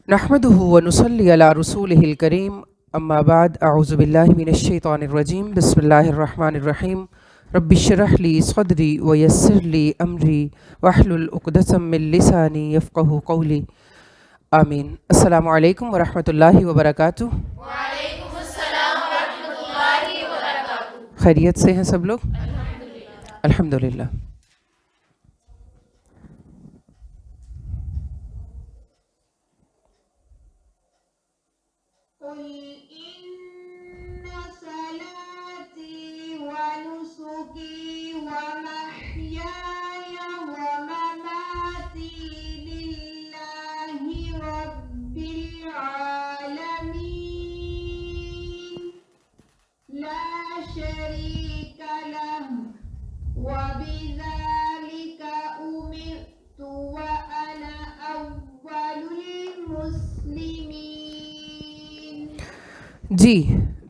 نحمده ونصلي على رسوله الكريم اما بعد اعوذ باللہ من الشیطان الرجیم بسم اللہ الرحمن الرحیم رب اشرح لي صدری ويسر لي امری واحلل عقدۃ من لسانی یفقهوا قولی آمین۔ السلام علیکم ورحمۃ اللہ وبرکاتہ۔ وعلیکم السلام ورحمۃ اللہ وبرکاتہ۔ خیریت سے ہیں سب لوگ؟ الحمدللہ۔ قل إن صلاتي ونسكي ومحياي ومماتي لله رب العالمين لا شريك له وبذلك أمرت وأنا أول المسلمين۔ جی،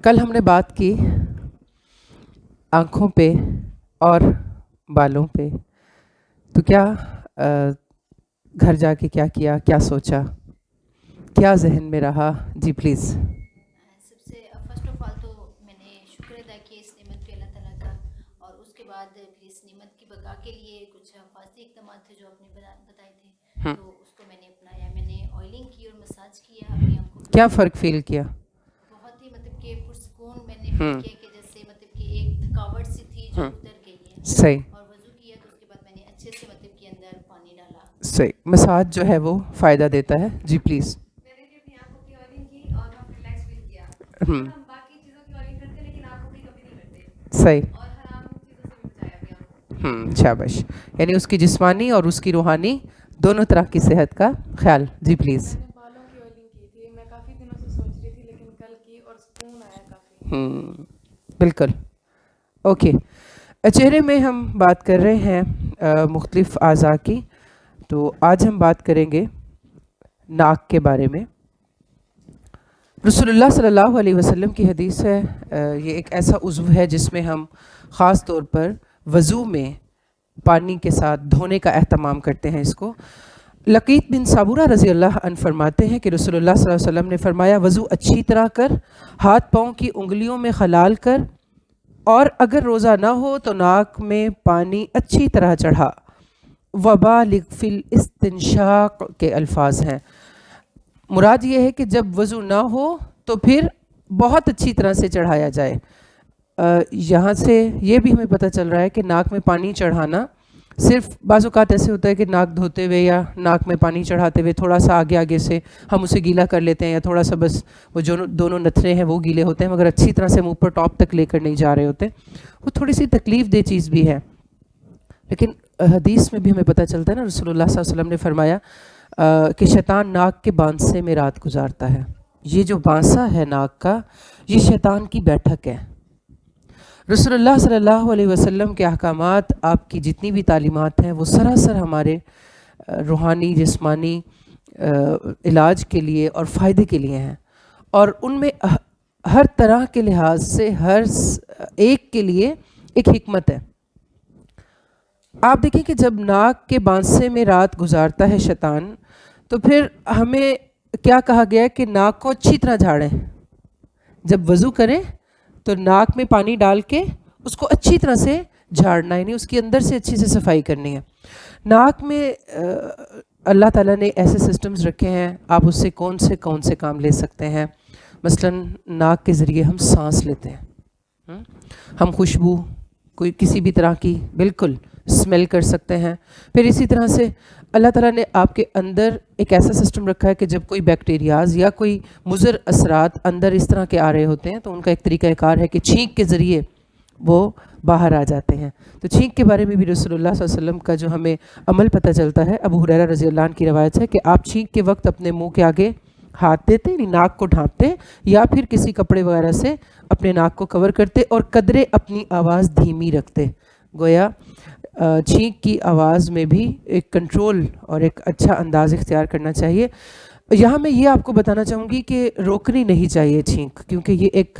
کل ہم نے بات کی آنکھوں پہ اور بالوں پہ، تو کیا گھر جا کے کیا کیا سوچا، کیا ذہن میں رہا؟ جی پلیز۔ سب سے فرسٹ آف آل تو میں نے شکر ادا کیا اس نعمت پہ اللہ تعالیٰ کا، اور اس کے بعد پھر اس نعمت کی بقا کے لیے کچھ حفاظتی اقدامات تھے جو آپ نے بتائے تھے، تو اس کو میں نے اپنایا۔ میں نے آئلنگ کی اور مساج کیا اپنی آنکھوں کو۔ کیا فرق فیل کیا؟ بہت ہی مطلب کہ پرسکون میں نے فیل کیا کہ جیسے مطلب کہ ایک تھکاوٹ سی تھی جو اتر گئی ہے۔ صحیح۔ اور وضو کیا تو اس کے بعد میں نے اچھے سے مطلب کہ اندر پانی ڈالا۔ صحیح، مساج جو ہے وہ فائدہ دیتا ہے۔ جی پلیز۔ میں نے بھی اپنی آنکھوں کی آئلنگ کی اور کافی ریلیکس فیل کیا۔ ہم باقی چیزوں کی آئلنگ کرتے ہیں لیکن آنکھوں کی کبھی نہیں کرتے، صحیح۔ اور حرام چیزوں سے بھی بچایا اپنی آنکھوں کو۔ شاباش، یعنی اس کی جسمانی اور اس کی روحانی دونوں طرح کی صحت کا خیال۔ جی پلیز۔ میں نے بالوں کی آئلنگ کی تھی، میں کافی دنوں سے سوچ رہی تھی لیکن کل کی اور سکون آیا کافی۔ بالکل اوکے۔ چہرے میں ہم بات کر رہے ہیں مختلف اعضاء کی، تو آج ہم بات کریں گے ناک کے بارے میں۔ رسول اللہ صلی اللہ علیہ وسلم کی حدیث ہے، یہ ایک ایسا عضو ہے جس میں ہم خاص طور پر وضو میں پانی کے ساتھ دھونے کا اہتمام کرتے ہیں۔ اس کو لقیط بن صابورہ رضی اللہ عنہ فرماتے ہیں کہ رسول اللہ صلی اللہ علیہ وسلم نے فرمایا، وضو اچھی طرح کر، ہاتھ پاؤں کی انگلیوں میں خلال کر، اور اگر روزہ نہ ہو تو ناک میں پانی اچھی طرح چڑھا۔ وبالغ فی الاستنشاق کے الفاظ ہیں۔ مراد یہ ہے کہ جب وضو نہ ہو تو پھر بہت اچھی طرح سے چڑھایا جائے۔ یہاں سے یہ بھی ہمیں پتہ چل رہا ہے کہ ناک میں پانی چڑھانا صرف بعض اوقات ایسے ہوتا ہے کہ ناک دھوتے ہوئے یا ناک میں پانی چڑھاتے ہوئے تھوڑا سا آگے سے ہم اسے گیلا کر لیتے ہیں، یا تھوڑا سا بس وہ جو دونوں نتھرے ہیں وہ گیلے ہوتے ہیں، مگر اچھی طرح سے ہم اوپر ٹاپ تک لے کر نہیں جا رہے ہوتے۔ وہ تھوڑی سی تکلیف دہ چیز بھی ہے، لیکن حدیث میں بھی ہمیں پتہ چلتا ہے نا، رسول اللہ صلی اللہ علیہ وسلم نے فرمایا کہ شیطان ناک کے بانسے میں رات گزارتا ہے۔ یہ جو بانسا ہے ناک کا، یہ شیطان کی بیٹھک ہے۔ رسول اللہ صلی اللہ علیہ وسلم کے احکامات، آپ کی جتنی بھی تعلیمات ہیں، وہ سراسر ہمارے روحانی جسمانی علاج کے لیے اور فائدے کے لیے ہیں، اور ان میں ہر طرح کے لحاظ سے ہر ایک کے لیے ایک حکمت ہے۔ آپ دیکھیں کہ جب ناک کے بانسے میں رات گزارتا ہے شیطان، تو پھر ہمیں کیا کہا گیا ہے کہ ناک کو اچھی طرح جھاڑیں۔ جب وضو کریں تو ناک میں پانی ڈال کے اس کو اچھی طرح سے جھاڑنا، یعنی اس کے اندر سے اچھی سے صفائی کرنی ہے۔ ناک میں اللہ تعالیٰ نے ایسے سسٹمز رکھے ہیں، آپ اس سے کون سے کام لے سکتے ہیں۔ مثلا ناک کے ذریعے ہم سانس لیتے ہیں، ہم خوشبو کوئی کسی بھی طرح کی بالکل اسمیل کر سکتے ہیں۔ پھر اسی طرح سے اللہ تعالیٰ نے آپ کے اندر ایک ایسا سسٹم رکھا ہے کہ جب کوئی بیکٹیریاز یا کوئی مضر اثرات اندر اس طرح کے آ رہے ہوتے ہیں تو ان کا ایک طریقہ کار ہے کہ چھینک کے ذریعے وہ باہر آ جاتے ہیں۔ تو چھینک کے بارے میں بھی رسول اللہ صلی اللہ علیہ وسلم کا جو ہمیں عمل پتہ چلتا ہے، ابو ہریرہ رضی اللہ عنہ کی روایت ہے کہ آپ چھینک کے وقت اپنے منہ کے آگے ہاتھ دیتے، یعنی ناک کو ڈھانپتے، یا پھر کسی کپڑے وغیرہ سے اپنے ناک کو کور کرتے، اور قدرے اپنی آواز دھیمی رکھتے۔ گویا چھینک کی آواز میں بھی ایک کنٹرول اور ایک اچھا انداز اختیار کرنا چاہیے۔ یہاں میں یہ آپ کو بتانا چاہوں گی کہ روکنی نہیں چاہیے چھینک، کیونکہ یہ ایک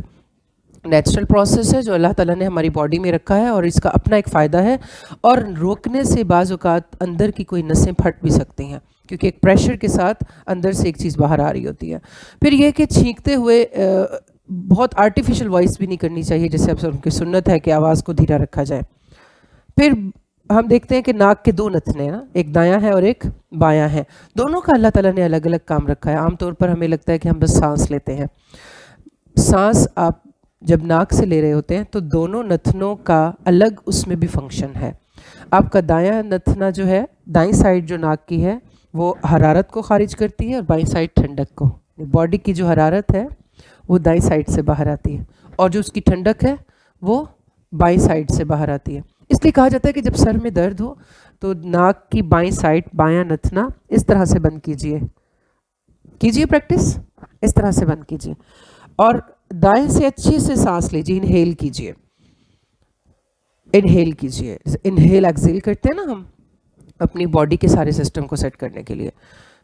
نیچرل پروسیس ہے جو اللہ تعالیٰ نے ہماری باڈی میں رکھا ہے، اور اس کا اپنا ایک فائدہ ہے، اور روکنے سے بعض اوقات اندر کی کوئی نسیں پھٹ بھی سکتی ہیں۔ کیونکہ ایک پریشر کے ساتھ اندر سے ایک چیز باہر آ رہی ہوتی ہے. پھر یہ کہ چھینکتے ہوئے بہت آرٹیفیشل وائس بھی نہیں کرنی چاہیے، جیسے اب ان کی سنت ہے کہ آواز کو دھیرا رکھا جائے. پھر ہم دیکھتے ہیں کہ ناک کے 2 نتنے ہیں نا، ایک دایاں ہے اور ایک بایاں ہے. دونوں کا اللہ تعالیٰ نے الگ الگ کام رکھا ہے. عام طور پر ہمیں لگتا ہے کہ ہم بس سانس لیتے ہیں. سانس آپ جب ناک سے لے رہے ہوتے ہیں تو دونوں نتنوں کا الگ اس میں بھی فنکشن ہے. آپ کا دایاں نتنا جو ہے، دائیں سائڈ جو ناک کی ہے وہ حرارت کو خارج کرتی ہے اور بائیں سائڈ ٹھنڈک کو. باڈی کی جو حرارت ہے وہ دائیں سائڈ سے باہر آتی ہے اور جو اس کی ٹھنڈک ہے وہ بائیں سائڈ سے باہر آتی ہے. اس لیے کہا جاتا ہے کہ جب سر میں درد ہو تو ناک کی بائیں سائڈ بایاں نتنا اس طرح سے بند کیجئے پریکٹس اس طرح سے بند کیجئے اور دائیں سے اچھے سے سانس لیجئے. انہیل کیجئے انہیل ایکزیل کرتے ہیں نا ہم اپنی باڈی کے سارے سسٹم کو سیٹ کرنے کے لیے.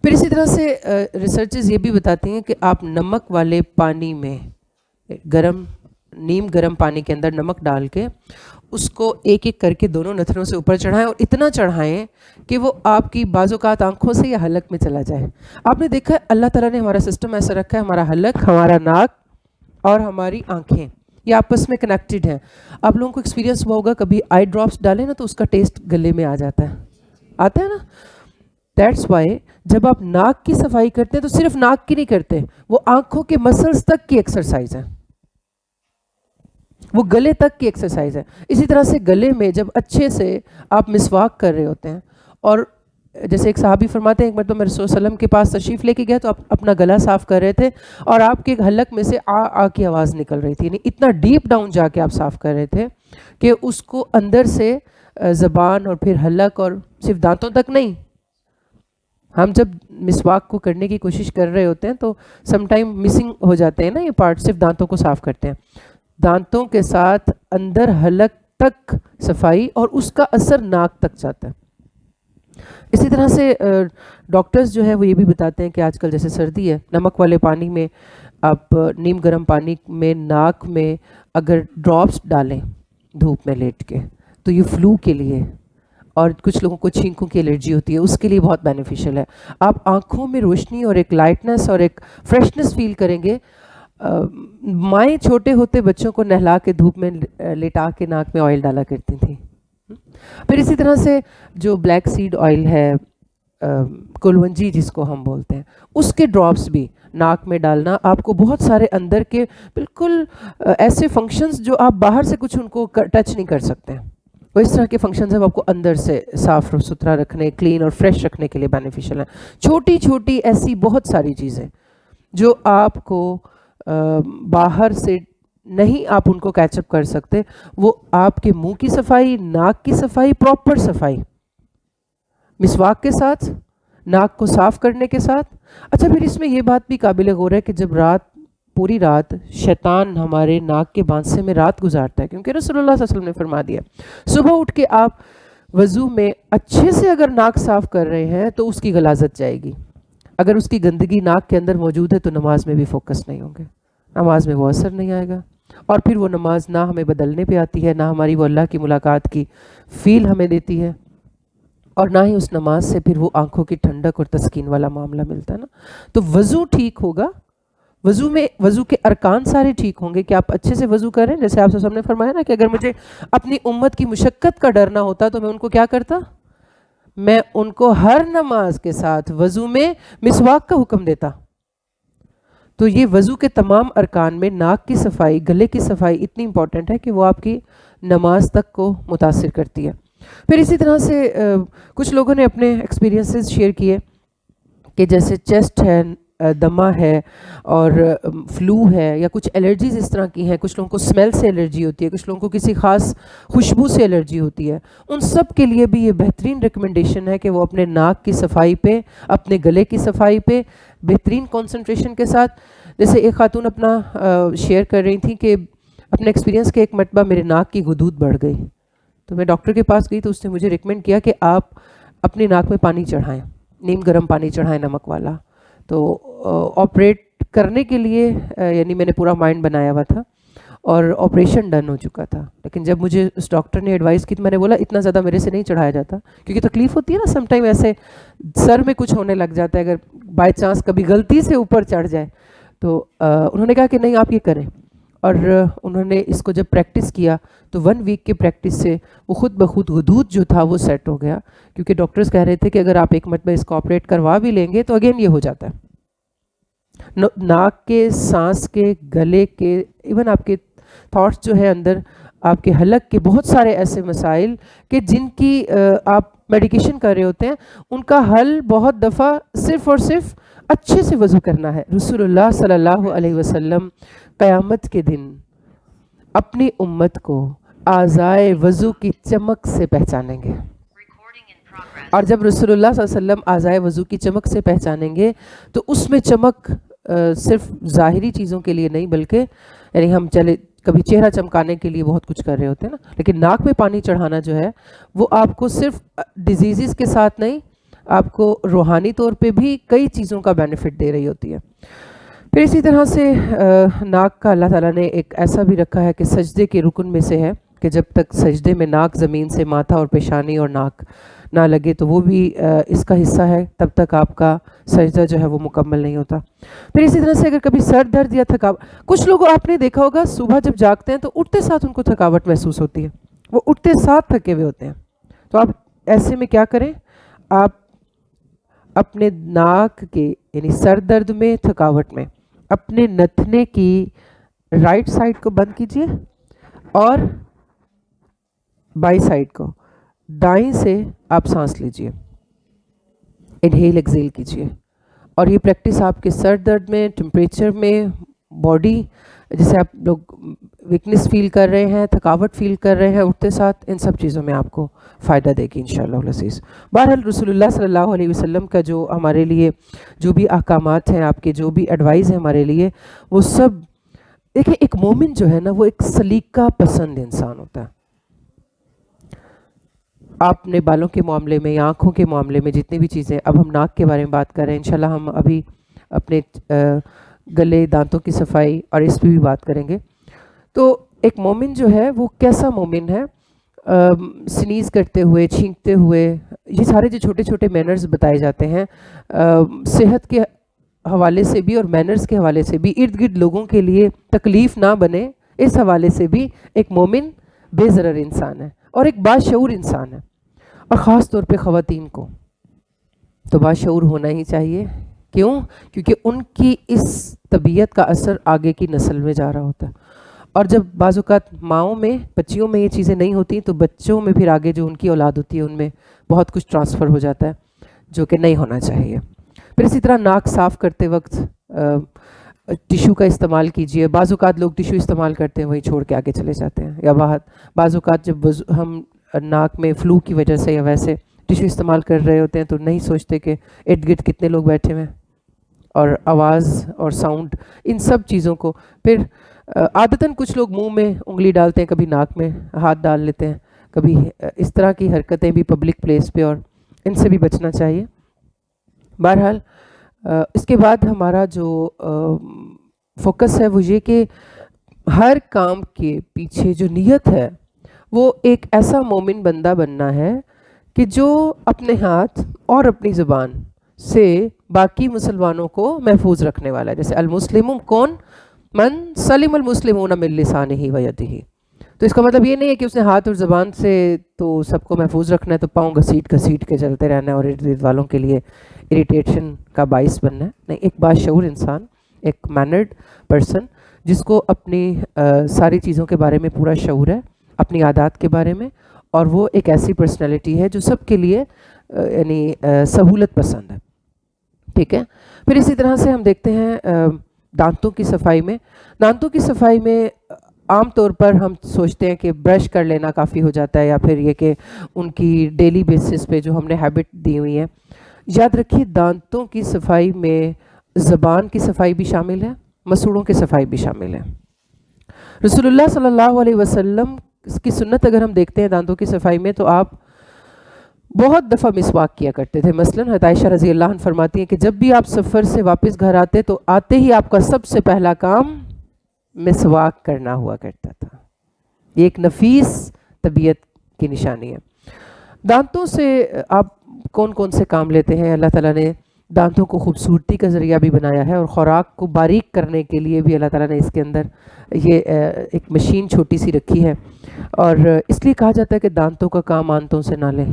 پھر اسی طرح سے ریسرچز یہ بھی بتاتی ہیں کہ آپ نمک والے پانی میں نیم گرم پانی کے اندر نمک ڈال کے اس کو ایک ایک کر کے دونوں نتنوں سے اوپر چڑھائیں اور اتنا چڑھائیں کہ وہ آپ کی بعض اوقات آنکھوں سے یا حلق میں چلا جائے. آپ نے دیکھا ہے اللہ تعالیٰ نے ہمارا سسٹم ایسا رکھا ہے، ہمارا حلق، ہمارا ناک اور ہماری آنکھیں یہ آپس میں کنیکٹڈ ہیں. آپ لوگوں کو ایکسپیرینس ہوا ہوگا کبھی آئی ڈراپس ڈالیں نا تو اس کا ٹیسٹ گلے میں آ جاتا ہے نا. دیٹس وائی جب آپ ناک کی صفائی کرتے ہیں تو صرف ناک کی نہیں کرتے، وہ آنکھوں کے مسلز تک کی ایکسرسائز ہے، وہ گلے تک کی ایکسرسائز ہے. اسی طرح سے گلے میں جب اچھے سے آپ مسواک کر رہے ہوتے ہیں اور جیسے ایک صحابی فرماتے ہیں ایک مرتبہ میں رسول صلی اللہ علیہ وسلم کے پاس تشریف لے کے گیا تو آپ اپنا گلا صاف کر رہے تھے اور آپ کے حلق میں سے آ کی آواز نکل رہی تھی، یعنی اتنا ڈیپ ڈاؤن جا کے آپ صاف کر رہے تھے کہ اس کو اندر سے زبان اور پھر حلق اور صرف دانتوں تک نہیں. ہم جب مسواک کو کرنے کی کوشش کر رہے ہوتے ہیں تو سم ٹائم مسنگ ہو جاتے ہیں نا یہ پارٹ، صرف دانتوں کو صاف کرتے ہیں. دانتوں کے ساتھ اندر حلق تک صفائی اور اس کا اثر ناک تک جاتا ہے. اسی طرح سے ڈاکٹرز جو ہے وہ یہ بھی بتاتے ہیں کہ آج کل جیسے سردی ہے، نمک والے پانی میں آپ نیم گرم پانی میں ناک میں اگر ڈراپس ڈالیں دھوپ میں لیٹ کے تو یہ فلو کے لیے اور کچھ لوگوں کو چھینکوں کی الرجی ہوتی ہے اس کے لیے بہت بینیفیشل ہے. آپ آنکھوں میں روشنی اور ایک لائٹنس اور ایک فریشنس فیل کریں گے. مائیں چھوٹے ہوتے بچوں کو نہلا کے دھوپ میں لٹا کے ناک میں آئل ڈالا کرتی تھیں. پھر اسی طرح سے جو بلیک سیڈ آئل ہے، کلونجی جس کو ہم بولتے ہیں، اس کے ڈراپس بھی ناک میں ڈالنا آپ کو بہت سارے اندر کے بالکل ایسے فنکشنز جو آپ باہر سے کچھ ان کو ٹچ نہیں کر سکتے، وہ اس طرح کے فنکشنز ہیں آپ کو اندر سے صاف ستھرا رکھنے، کلین اور فریش رکھنے کے لیے بینیفیشل ہیں. چھوٹی چھوٹی ایسی بہت ساری چیزیں جو آپ کو باہر سے نہیں آپ ان کو کیچ اپ کر سکتے، وہ آپ کے منہ کی صفائی، ناک کی صفائی، پراپر صفائی مسواک کے ساتھ، ناک کو صاف کرنے کے ساتھ. اچھا پھر اس میں یہ بات بھی قابل غور ہے کہ جب پوری رات شیطان ہمارے ناک کے بانسے میں رات گزارتا ہے، کیونکہ رسول اللہ صلی اللہ علیہ وسلم نے فرما دیا صبح اٹھ کے آپ وضو میں اچھے سے اگر ناک صاف کر رہے ہیں تو اس کی غلاظت جائے گی. اگر اس کی گندگی ناک کے اندر موجود ہے تو نماز میں بھی فوکس نہیں ہوں گے، نماز میں وہ اثر نہیں آئے گا اور پھر وہ نماز نہ ہمیں بدلنے پہ آتی ہے، نہ ہماری وہ اللہ کی ملاقات کی فیل ہمیں دیتی ہے اور نہ ہی اس نماز سے پھر وہ آنکھوں کی ٹھنڈک اور تسکین والا معاملہ ملتا ہے نا. تو وضو ٹھیک ہوگا، وضو کے ارکان سارے ٹھیک ہوں گے کہ آپ اچھے سے وضو کریں. جیسے آپ سب نے فرمایا نا کہ اگر مجھے اپنی امت کی مشقت کا ڈر نہ ہوتا تو میں ان کو کیا کرتا، میں ان کو ہر نماز کے ساتھ وضو میں مسواک کا حکم دیتا. تو یہ وضو کے تمام ارکان میں ناک کی صفائی، گلے کی صفائی اتنی امپورٹنٹ ہے کہ وہ آپ کی نماز تک کو متاثر کرتی ہے. پھر اسی طرح سے کچھ لوگوں نے اپنے ایکسپیرینسز شیئر کیے کہ جیسے چیسٹ ہے، دمہ ہے اور فلو ہے یا کچھ الرجیز اس طرح کی ہیں، کچھ لوگوں کو اسمیل سے الرجی ہوتی ہے، کچھ لوگوں کو کسی خاص خوشبو سے الرجی ہوتی ہے. ان سب کے لیے بھی یہ بہترین ریکمنڈیشن ہے کہ وہ اپنے ناک کی صفائی پہ، اپنے گلے کی صفائی پہ بہترین کنسنٹریشن کے ساتھ. جیسے ایک خاتون اپنا شیئر کر رہی تھیں کہ اپنے ایکسپیرینس کے ایک مرتبہ میرے ناک کی غدود بڑھ گئی تو میں ڈاکٹر کے پاس گئی تو اس نے مجھے ریکمینڈ کیا کہ آپ اپنے ناک میں پانی چڑھائیں، نیم گرم پانی چڑھائیں نمک والا. تو آپریٹ کرنے کے لیے یعنی میں نے پورا مائنڈ بنایا ہوا تھا اور آپریشن ڈن ہو چکا تھا. لیکن جب مجھے اس ڈاکٹر نے ایڈوائز کی تو میں نے بولا اتنا زیادہ میرے سے نہیں چڑھایا جاتا, کیونکہ تکلیف ہوتی ہے نا سم ٹائم, ایسے سر میں کچھ ہونے لگ جاتا ہے اگر بائی چانس کبھی غلطی سے اوپر چڑھ جائے. تو انہوں نے کہا کہ نہیں آپ یہ کریں, اور انہوں نے اس کو جب پریکٹس کیا تو 1 ویک کے پریکٹس سے وہ خود بخود غدود جو تھا وہ سیٹ ہو گیا, کیونکہ ڈاکٹرز کہہ رہے تھے کہ اگر آپ ایک مرتبہ اس کو آپریٹ کروا بھی لیں گے تو اگین یہ ہو جاتا ہے. ناک کے, سانس کے, گلے کے, ایون آپ کے تھاٹس جو ہے اندر, آپ کے حلق کے بہت سارے ایسے مسائل کہ جن کی آپ میڈیکیشن کر رہے ہوتے ہیں, ان کا حل بہت دفعہ صرف اور صرف اچھے سے وضو کرنا ہے. رسول اللہ صلی اللہ علیہ وسلم قیامت کے دن اپنی امت کو اعضائے وضو کی چمک سے پہچانیں گے. اور جب رسول اللہ صلی اللہ علیہ وسلم اعضائے وضو کی چمک سے پہچانیں گے تو اس میں چمک صرف ظاہری چیزوں کے لیے نہیں, بلکہ یعنی ہم چلے کبھی چہرہ چمکانے کے لیے بہت کچھ کر رہے ہوتے ہیں نا, لیکن ناک میں پانی چڑھانا جو ہے وہ آپ کو صرف ڈیزیزز کے ساتھ نہیں, آپ کو روحانی طور پہ بھی کئی چیزوں کا بینیفٹ دے رہی ہوتی ہے. پھر اسی طرح سے ناک کا اللہ تعالیٰ نے ایک ایسا بھی رکھا ہے کہ سجدے کے رکن میں سے ہے کہ جب تک سجدے میں ناک زمین سے ماتھا اور پیشانی اور ناک نہ لگے تو وہ بھی اس کا حصہ ہے, تب تک آپ کا سجدہ جو ہے وہ مکمل نہیں ہوتا. پھر اسی طرح سے اگر کبھی سر درد یا تھکاوٹ, کچھ لوگوں آپ نے دیکھا ہوگا صبح جب جاگتے ہیں تو اٹھتے ساتھ ان کو تھکاوٹ محسوس ہوتی ہے, وہ اٹھتے ساتھ تھکے ہوئے ہوتے ہیں. تو آپ ایسے میں کیا کریں, آپ اپنے ناک کے یعنی سر درد میں, تھکاوٹ میں, اپنے نتھنے کی رائٹ سائڈ کو بند کیجئے اور بائیں سائڈ کو, دائیں سے آپ سانس لیجئے, انہیل ایکزیل کیجئے. اور یہ پریکٹس آپ کے سر درد میں, ٹمپریچر میں, باڈی جیسے آپ لوگ ویکنس فیل کر رہے ہیں, تھکاوٹ فیل کر رہے ہیں اٹھتے ساتھ, ان سب چیزوں میں آپ کو فائدہ دے گی انشاءاللہ العزیز. بہرحال رسول اللہ صلی اللہ علیہ وسلم کا جو ہمارے لیے جو بھی احکامات ہیں, آپ کے جو بھی ایڈوائز ہیں ہمارے لیے, وہ سب دیکھیں. ایک مومن جو ہے نا وہ ایک سلیقہ پسند انسان ہوتا ہے. آپ نے بالوں کے معاملے میں یا آنکھوں کے معاملے میں جتنی بھی چیزیں, اب ہم ناک کے بارے میں بات کر رہے ہیں, انشاءاللہ ہم ابھی اپنے گلے, دانتوں کی صفائی اور اس پہ بھی بات کریں گے. تو ایک مومن جو ہے وہ کیسا مومن ہے, سنیز کرتے ہوئے, چھینکتے ہوئے, یہ سارے جو چھوٹے چھوٹے مینرز بتائے جاتے ہیں صحت کے حوالے سے بھی اور مینرز کے حوالے سے بھی, ارد گرد لوگوں کے لیے تکلیف نہ بنے اس حوالے سے بھی ایک مومن بے ضرر انسان ہے اور ایک باشعور انسان ہے. اور خاص طور پہ خواتین کو تو باشعور ہونا ہی چاہیے. کیوں؟ کیونکہ ان کی اس طبیعت کا اثر آگے کی نسل میں جا رہا ہوتا ہے, اور جب بعض اوقات ماؤں میں, بچیوں میں یہ چیزیں نہیں ہوتی تو بچوں میں پھر آگے جو ان کی اولاد ہوتی ہے ان میں بہت کچھ ٹرانسفر ہو جاتا ہے جو کہ نہیں ہونا چاہیے. پھر اسی طرح ناک صاف کرتے وقت ٹیشو کا استعمال کیجئے. بعض اوقات لوگ ٹیشو استعمال کرتے ہیں وہی چھوڑ کے آگے چلے جاتے ہیں, یا بعض اوقات جب ہم ناک میں فلو کی وجہ سے یا ویسے ٹیشو استعمال کر رہے ہوتے ہیں تو نہیں سوچتے کہ ارد گرد کتنے لوگ بیٹھے ہوئے ہیں, اور آواز اور ساؤنڈ, ان سب چیزوں کو. پھر عادتاً کچھ لوگ منہ میں انگلی ڈالتے ہیں, کبھی ناک میں ہاتھ ڈال لیتے ہیں, کبھی اس طرح کی حرکتیں بھی پبلک پلیس پہ, اور ان سے بھی بچنا چاہیے. بہرحال اس کے بعد ہمارا جو فوکس ہے وہ یہ کہ ہر کام کے پیچھے جو نیت ہے وہ ایک ایسا مومن بندہ بننا ہے کہ جو اپنے ہاتھ اور اپنی زبان سے باقی مسلمانوں کو محفوظ رکھنے والا ہے. جیسے المسلم کون من سلم المسلمون من لسانہ و یدہ. تو اس کا مطلب یہ نہیں ہے کہ اس نے ہاتھ اور زبان سے تو سب کو محفوظ رکھنا ہے تو پاؤں گھسیٹ کے چلتے رہنا ہے اور ارد گرد والوں کے لیے اریٹیشن کا باعث بننا ہے. نہیں, ایک باشعور انسان, ایک مینرڈ پرسن جس کو اپنی ساری چیزوں کے بارے میں پورا شعور ہے, اپنی عادات کے بارے میں, اور وہ ایک ایسی پرسنالٹی ہے جو سب کے لیے یعنی سہولت پسند ہے. ٹھیک ہے. پھر اسی طرح سے ہم دیکھتے ہیں دانتوں کی صفائی میں. دانتوں کی صفائی میں عام طور پر ہم سوچتے ہیں کہ برش کر لینا کافی ہو جاتا ہے, یا پھر یہ کہ ان کی ڈیلی بیسس پہ جو ہم نے ہیبٹ دی ہوئی ہے. یاد رکھیے دانتوں کی صفائی میں زبان کی صفائی بھی شامل ہے, مسوڑوں کی صفائی بھی شامل ہے. رسول اللہ صلی اللہ علیہ وسلم کی سنت اگر ہم دیکھتے ہیں دانتوں کی صفائی میں تو آپ بہت دفعہ مسواک کیا کرتے تھے. مثلاً حضرت عائشہ رضی اللہ عنہ فرماتی ہیں کہ جب بھی آپ سفر سے واپس گھر آتے تو آتے ہی آپ کا سب سے پہلا کام مسواک کرنا ہوا کرتا تھا. یہ ایک نفیس طبیعت کی نشانی ہے. دانتوں سے آپ کون کون سے کام لیتے ہیں؟ اللہ تعالیٰ نے دانتوں کو خوبصورتی کا ذریعہ بھی بنایا ہے، اور خوراک کو باریک کرنے کے لیے بھی اللہ تعالیٰ نے اس کے اندر یہ ایک مشین چھوٹی سی رکھی ہے. اور اس لیے کہا جاتا ہے کہ دانتوں کا کام آنتوں سے نہ لیں.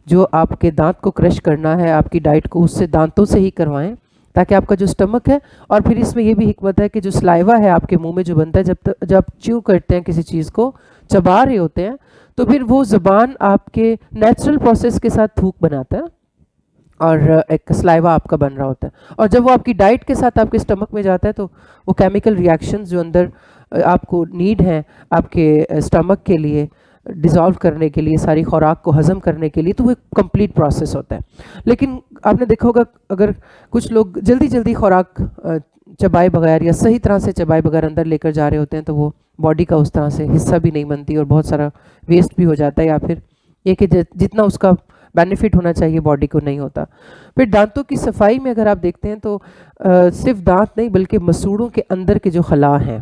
جو آپ کے دانت کو کرش کرنا ہے، آپ کی ڈائٹ کو اس سے دانتوں سے ہی کروائیں، تاکہ آپ کا جو اسٹمک ہے، اور پھر اس میں یہ بھی حکمت ہے کہ جو سلائیوا ہے آپ کے منہ میں جو بنتا ہے، جب آپ چیو کرتے ہیں کسی چیز کو، چبا رہے ہوتے ہیں، تو پھر وہ زبان آپ کے نیچرل پروسیس کے ساتھ تھوک بناتا ہے اور ایک سلائیوا آپ کا بن رہا ہوتا ہے. اور جب وہ آپ کی ڈائٹ کے ساتھ آپ کے اسٹمک میں جاتا ہے تو وہ کیمیکل ریاکشنز جو اندر آپ کو نیڈ ہیں آپ کے اسٹمک کے لیے ڈیزالو کرنے کے لیے، ساری خوراک کو ہضم کرنے کے لیے، تو وہ ایک کمپلیٹ پروسیس ہوتا ہے. لیکن آپ نے دیکھا ہوگا اگر کچھ لوگ جلدی جلدی خوراک چبائے بغیر یا صحیح طرح سے چبائے بغیر اندر لے کر جا رہے ہوتے ہیں، تو وہ باڈی کا اس طرح سے حصہ بھی نہیں بنتی اور بہت سارا ویسٹ بھی ہو جاتا ہے، یا پھر یہ کہ جتنا اس کا بینیفٹ ہونا چاہیے باڈی کو نہیں ہوتا. پھر دانتوں کی صفائی میں اگر آپ دیکھتے ہیں تو صرف دانت نہیں بلکہ مسوڑوں کے اندر کے جو خلا ہیں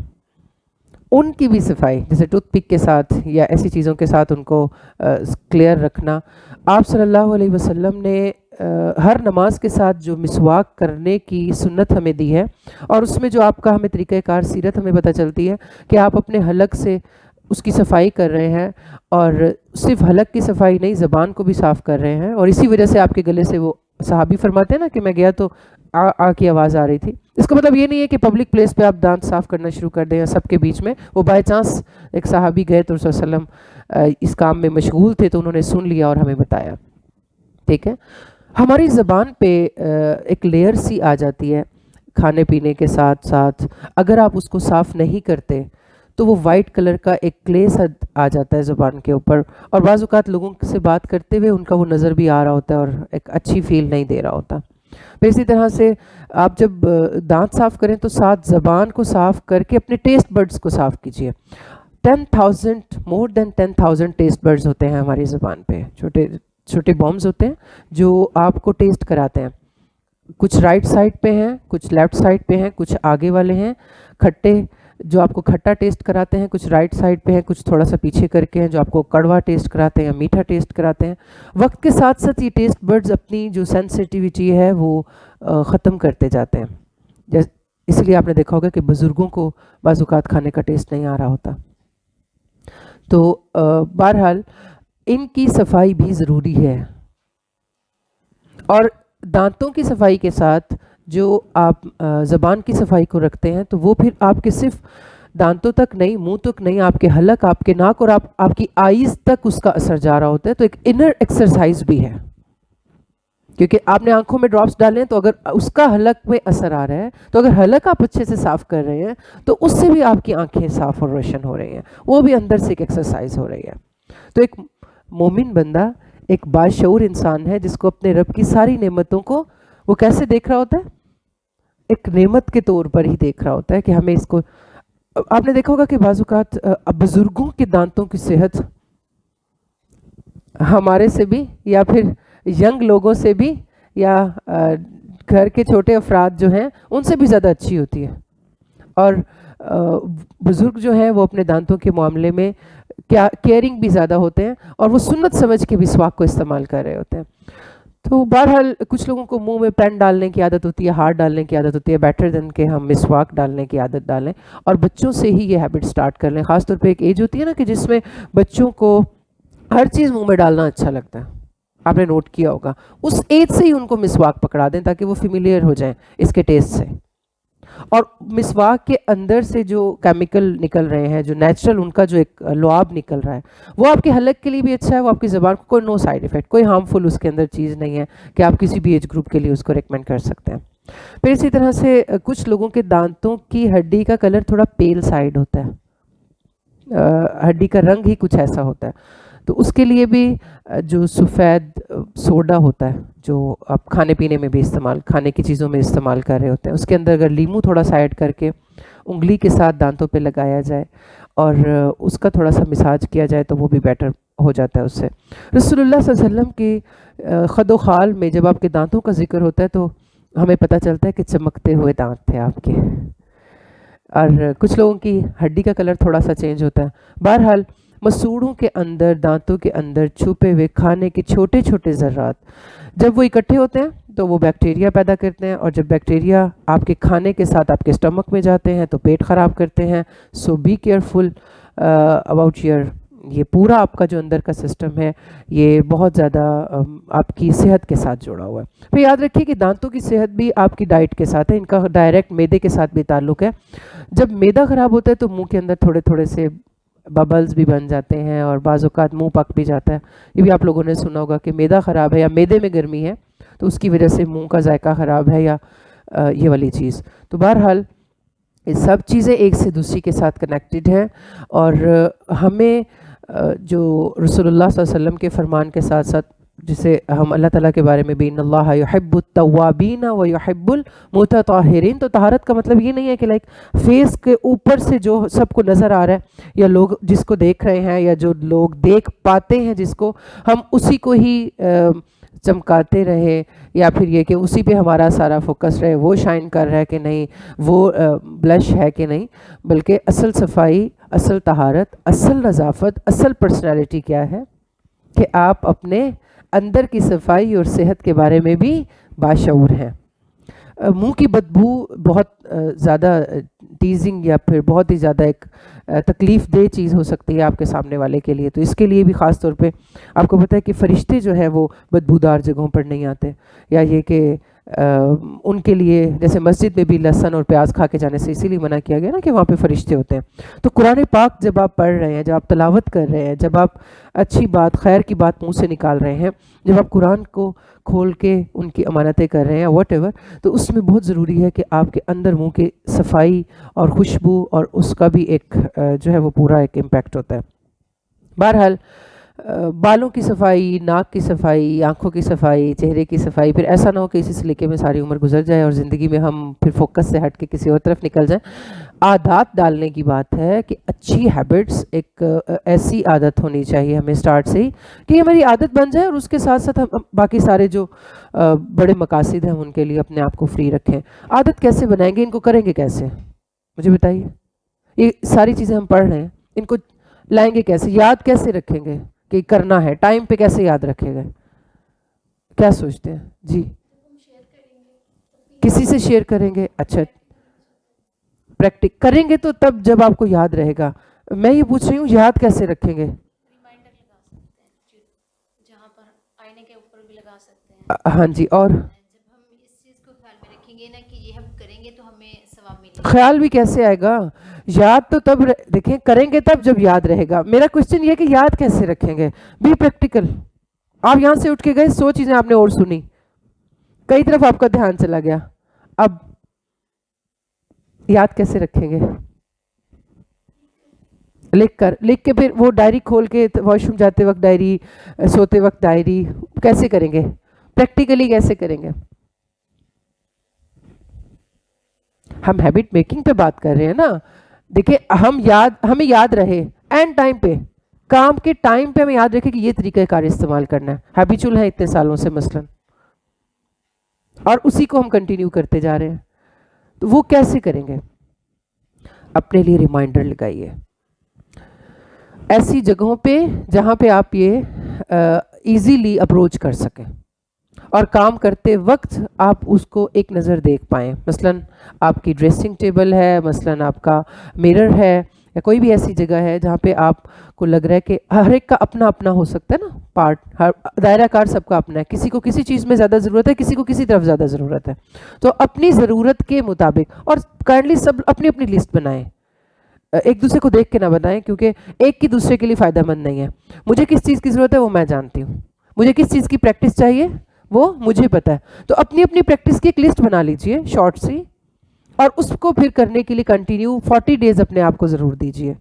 ان کی بھی صفائی، جیسے ٹوتھ پک کے ساتھ یا ایسی چیزوں کے ساتھ ان کو کلیئر رکھنا. آپ صلی اللہ علیہ وسلم نے ہر نماز کے ساتھ جو مسواک کرنے کی سنت ہمیں دی ہے، اور اس میں جو آپ کا ہمیں طریقہ کار سیرت ہمیں پتہ چلتی ہے کہ آپ اپنے حلق سے اس کی صفائی کر رہے ہیں، اور صرف حلق کی صفائی نہیں، زبان کو بھی صاف کر رہے ہیں. اور اسی وجہ سے آپ کے گلے سے وہ صحابی فرماتے ہیں نا کہ میں گیا تو آ کی آواز آ رہی تھی. اس کا مطلب یہ نہیں ہے کہ پبلک پلیس پہ آپ دانت صاف کرنا شروع کر دیں یا سب کے بیچ میں. وہ بائی چانس ایک صحابی گئے تو رسول صلی اللہ علیہ وسلم اس کام میں مشغول تھے تو انہوں نے سن لیا اور ہمیں بتایا. ٹھیک ہے. ہماری زبان پہ ایک لیئر سی آ جاتی ہے کھانے پینے کے ساتھ ساتھ، اگر آپ اس کو صاف نہیں کرتے تو وہ وائٹ کلر کا ایک کلے سا آ جاتا ہے زبان کے اوپر، اور بعض اوقات لوگوں سے بات کرتے ہوئے ان کا وہ نظر بھی آ رہا ہوتا ہے اور ایک اچھی فیل نہیں دے رہا ہوتا. پھر اسی طرح سے آپ جب دانت صاف کریں تو ساتھ زبان کو صاف کر کے اپنے ٹیسٹ برڈز کو صاف کیجیے. 10,000 مور دین 10,000 ٹیسٹ برڈز ہوتے ہیں ہماری زبان پہ، چھوٹے چھوٹے بومز ہوتے ہیں جو آپ کو ٹیسٹ کراتے ہیں. کچھ رائٹ سائڈ پہ ہیں، کچھ لیفٹ سائڈ پہ ہیں، کچھ آگے والے ہیں. کھٹے جو آپ کو کھٹا ٹیسٹ کراتے ہیں، کچھ رائٹ سائڈ پہ ہیں، کچھ تھوڑا سا پیچھے کر کے ہیں جو آپ کو کڑوا ٹیسٹ کراتے ہیں یا میٹھا ٹیسٹ کراتے ہیں. وقت کے ساتھ ساتھ یہ ٹیسٹ برڈز اپنی جو سینسٹیوٹی ہے وہ ختم کرتے جاتے ہیں. اس لیے آپ نے دیکھا ہوگا کہ بزرگوں کو بعض اوقات کھانے کا ٹیسٹ نہیں آ رہا ہوتا. تو بہرحال ان کی صفائی بھی ضروری ہے. اور دانتوں کی صفائی کے ساتھ جو آپ زبان کی صفائی کو رکھتے ہیں تو وہ پھر آپ کے صرف دانتوں تک نہیں، منہ تک نہیں، آپ کے حلق، آپ کے ناک اور آپ کی آئیز تک اس کا اثر جا رہا ہوتا ہے. تو ایک انر ایکسرسائز بھی ہے، کیونکہ آپ نے آنکھوں میں ڈراپس ڈالے ہیں تو اگر اس کا حلق میں اثر آ رہا ہے تو اگر حلق آپ اچھے سے صاف کر رہے ہیں تو اس سے بھی آپ کی آنکھیں صاف اور روشن ہو رہی ہیں، وہ بھی اندر سے ایک ایکسرسائز ہو رہی ہے. تو ایک مومن بندہ ایک باشعور انسان ہے جس کو اپنے رب کی ساری نعمتوں کو وہ کیسے دیکھ رہا ہوتا ہے؟ ایک نعمت کے طور پر ہی دیکھ رہا ہوتا ہے کہ ہمیں اس کو. آپ نے دیکھا ہوگا کہ بعض اوقات بزرگوں کے دانتوں کی صحت ہمارے سے بھی یا پھر ینگ لوگوں سے بھی یا گھر کے چھوٹے افراد جو ہیں ان سے بھی زیادہ اچھی ہوتی ہے. اور بزرگ جو ہیں وہ اپنے دانتوں کے معاملے میں کیئرنگ بھی زیادہ ہوتے ہیں اور وہ سنت سمجھ کے مسواک کو استعمال کر رہے ہوتے ہیں. تو بہرحال کچھ لوگوں کو منہ میں پین ڈالنے کی عادت ہوتی ہے، ہار ڈالنے کی عادت ہوتی ہے، بیٹر دین کہ ہم مسواک ڈالنے کی عادت ڈالیں. اور بچوں سے ہی یہ ہیبٹ سٹارٹ کر لیں. خاص طور پہ ایک ایج ہوتی ہے نا کہ جس میں بچوں کو ہر چیز منہ میں ڈالنا اچھا لگتا ہے، آپ نے نوٹ کیا ہوگا. اس ایج سے ہی ان کو مسواک پکڑا دیں تاکہ وہ فیملیئر ہو جائیں اس کے ٹیسٹ سے. اور مسواک کے اندر سے جو کیمیکل نکل رہے ہیں، جو نیچرل ان کا جو ایک لعاب نکل رہا ہے، وہ آپ کے حلق کے لیے بھی اچھا ہے، وہ آپ کی زبان کو کوئی نو سائیڈ ایفیکٹ، کوئی ہارمفل اس کے اندر چیز نہیں ہے کہ آپ کسی بھی ایج گروپ کے لیے اس کو ریکمینڈ کر سکتے ہیں. پھر اسی طرح سے کچھ لوگوں کے دانتوں کی ہڈی کا کلر تھوڑا پیل سائڈ ہوتا ہے، ہڈی کا رنگ ہی کچھ ایسا ہوتا ہے. تو اس کے لیے بھی جو سفید سوڈا ہوتا ہے جو آپ کھانے پینے میں بھی کھانے کی چیزوں میں استعمال کر رہے ہوتے ہیں، اس کے اندر اگر لیمو تھوڑا سا ایڈ کر کے انگلی کے ساتھ دانتوں پہ لگایا جائے اور اس کا تھوڑا سا مساج کیا جائے تو وہ بھی بیٹر ہو جاتا ہے اس سے. رسول اللہ صلی اللہ علیہ وسلم کی خد و خال میں جب آپ کے دانتوں کا ذکر ہوتا ہے تو ہمیں پتہ چلتا ہے کہ چمکتے ہوئے دانت تھے آپ کے. اور کچھ لوگوں کی ہڈی کا کلر تھوڑا سا چینج ہوتا ہے. بہرحال مسوڑوں کے اندر، دانتوں کے اندر چھپے ہوئے کھانے کے چھوٹے چھوٹے ذرات جب وہ اکٹھے ہوتے ہیں تو وہ بیکٹیریا پیدا کرتے ہیں، اور جب بیکٹیریا آپ کے کھانے کے ساتھ آپ کے اسٹمک میں جاتے ہیں تو پیٹ خراب کرتے ہیں. سو بی کیئرفل اباؤٹ یور، یہ پورا آپ کا جو اندر کا سسٹم ہے یہ بہت زیادہ آپ کی صحت کے ساتھ جڑا ہوا ہے. پھر یاد رکھیے کہ دانتوں کی صحت بھی آپ کی ڈائٹ کے ساتھ ہے، ان کا ڈائریکٹ میدے کے ساتھ بھی تعلق ہے. جب میدا خراب ہوتا ہے تو منہ کے اندر تھوڑے تھوڑے سے ببلز بھی بن جاتے ہیں اور بعض اوقات منہ پک بھی جاتا ہے. یہ بھی آپ لوگوں نے سنا ہوگا کہ میدا خراب ہے یا میدے میں گرمی ہے تو اس کی وجہ سے منہ کا ذائقہ خراب ہے یا یہ والی چیز. تو بہرحال یہ سب چیزیں ایک سے دوسری کے ساتھ کنیکٹڈ ہیں، اور ہمیں جو رسول اللہ صلی اللہ علیہ وسلم کے فرمان کے ساتھ ساتھ جسے ہم اللہ تعالیٰ کے بارے میں بھی ان اللہ یحب التوابین و یحب المتطہرین، تو طہارت کا مطلب یہ نہیں ہے کہ لائک فیس کے اوپر سے جو سب کو نظر آ رہا ہے یا لوگ جس کو دیکھ رہے ہیں یا جو لوگ دیکھ پاتے ہیں جس کو، ہم اسی کو ہی چمکاتے رہے، یا پھر یہ کہ اسی پہ ہمارا سارا فوکس رہے، وہ شائن کر رہا ہے کہ نہیں، وہ بلش ہے کہ نہیں. بلکہ اصل صفائی، اصل طہارت، اصل نظافت، اصل پرسنالٹی کیا ہے کہ آپ اپنے اندر کی صفائی اور صحت کے بارے میں بھی باشعور ہیں. منہ کی بدبو بہت زیادہ ٹیزنگ یا پھر بہت ہی زیادہ ایک تکلیف دہ چیز ہو سکتی ہے آپ کے سامنے والے کے لیے، تو اس کے لیے بھی خاص طور پہ آپ کو پتہ ہے کہ فرشتے جو ہیں وہ بدبودار جگہوں پر نہیں آتے، یا یہ کہ ان کے لیے جیسے مسجد میں بھی لہسن اور پیاز کھا کے جانے سے اسی لیے منع کیا گیا نا کہ وہاں پہ فرشتے ہوتے ہیں. تو قرآن پاک جب آپ پڑھ رہے ہیں، جب آپ تلاوت کر رہے ہیں، جب آپ اچھی بات، خیر کی بات منہ سے نکال رہے ہیں، جب آپ قرآن کو کھول کے ان کی امانتیں کر رہے ہیں واٹ ایور، تو اس میں بہت ضروری ہے کہ آپ کے اندر منہ کی صفائی اور خوشبو اور اس کا بھی ایک جو ہے وہ پورا ایک امپیکٹ ہوتا ہے. بہرحال بالوں کی صفائی، ناک کی صفائی، آنکھوں کی صفائی، چہرے کی صفائی، پھر ایسا نہ ہو کہ اسی سلیقے میں ساری عمر گزر جائے اور زندگی میں ہم پھر فوکس سے ہٹ کے کسی اور طرف نکل جائیں. عادات ڈالنے کی بات ہے کہ اچھی ہیبٹس، ایک ایسی عادت ہونی چاہیے ہمیں سٹارٹ سے ہی کہ یہ ہماری عادت بن جائے، اور اس کے ساتھ ساتھ ہم باقی سارے جو بڑے مقاصد ہیں ان کے لیے اپنے آپ کو فری رکھیں. عادت کیسے بنائیں گے، ان کو کریں گے کیسے، مجھے بتائیے. یہ ساری چیزیں ہم پڑھ رہے ہیں، ان کو لائیں گے کیسے، یاد کیسے رکھیں گے کہ کرنا ہے، ٹائم پہ کیسے یاد رکھے گا، کیا سوچتے ہیں؟ جی کسی سے شیئر کریں گے. اچھا پریکٹک کریں گے تو تب جب آپ کو یاد رہے گا. میں یہ پوچھ رہی ہوں یاد کیسے رکھیں گے؟ ریمائنڈر لگا سکتے ہیں جہاں پر آئینے کے اوپر بھی لگا سکتے ہیں. ہاں جی. اور جب ہم اس چیز کو خیال میں رکھیں گے نا کہ یہ ہم کریں گے تو ہمیں ثواب ملے گا. خیال بھی کیسے آئے گا، یاد تو تب دیکھیں کریں گے تب جب یاد رہے گا. میرا کوشچن یہ کہ یاد کیسے رکھیں گے؟ Be practical. آپ یہاں سے اٹھ کے گئے، 100 چیزیں آپ نے اور سنی، کئی طرف آپ کا دھیان چلا گیا، اب یاد کیسے رکھیں گے؟ لکھ کے پھر وہ ڈائری کھول کے واش روم جاتے وقت ڈائری، سوتے وقت ڈائری، کیسے کریں گے؟ پریکٹیکلی کیسے کریں گے؟ ہم ہیبٹ میکنگ پہ بات کر رہے ہیں نا. دیکھیں ہمیں یاد رہے اینڈ ٹائم پہ، کام کے ٹائم پہ ہمیں یاد رکھے کہ یہ طریقہ کار استعمال کرنا ہے. ہیبیچول ہے اتنے سالوں سے مثلاً، اور اسی کو ہم کنٹینیو کرتے جا رہے ہیں. تو وہ کیسے کریں گے؟ اپنے لیے ریمائنڈر لگائیے ایسی جگہوں پہ جہاں پہ آپ یہ ایزیلی اپروچ کر سکیں، اور کام کرتے وقت آپ اس کو ایک نظر دیکھ پائیں. مثلاً آپ کی ڈریسنگ ٹیبل ہے، مثلاً آپ کا میرر ہے، یا کوئی بھی ایسی جگہ ہے جہاں پہ آپ کو لگ رہا ہے کہ ہر ایک کا اپنا اپنا ہو سکتا ہے نا پارٹ، ہر دائرہ کار سب کا اپنا ہے. کسی کو کسی چیز میں زیادہ ضرورت ہے، کسی کو کسی طرف زیادہ ضرورت ہے. تو اپنی ضرورت کے مطابق، اور کائنڈلی سب اپنی اپنی لسٹ بنائیں، ایک دوسرے کو دیکھ کے نہ بنائیں، کیونکہ ایک کی دوسرے کے لیے فائدہ مند نہیں ہے. مجھے کس چیز کی ضرورت ہے وہ میں جانتی ہوں، مجھے کس چیز کی پریکٹس چاہیے وہ مجھے پتہ ہے. تو اپنی اپنی پریکٹس کی ایک لسٹ بنا لیجئے شارٹ سی، اور اس کو پھر کرنے کے لیے کنٹینیو 40 ڈیز اپنے آپ کو ضرور دیجئے،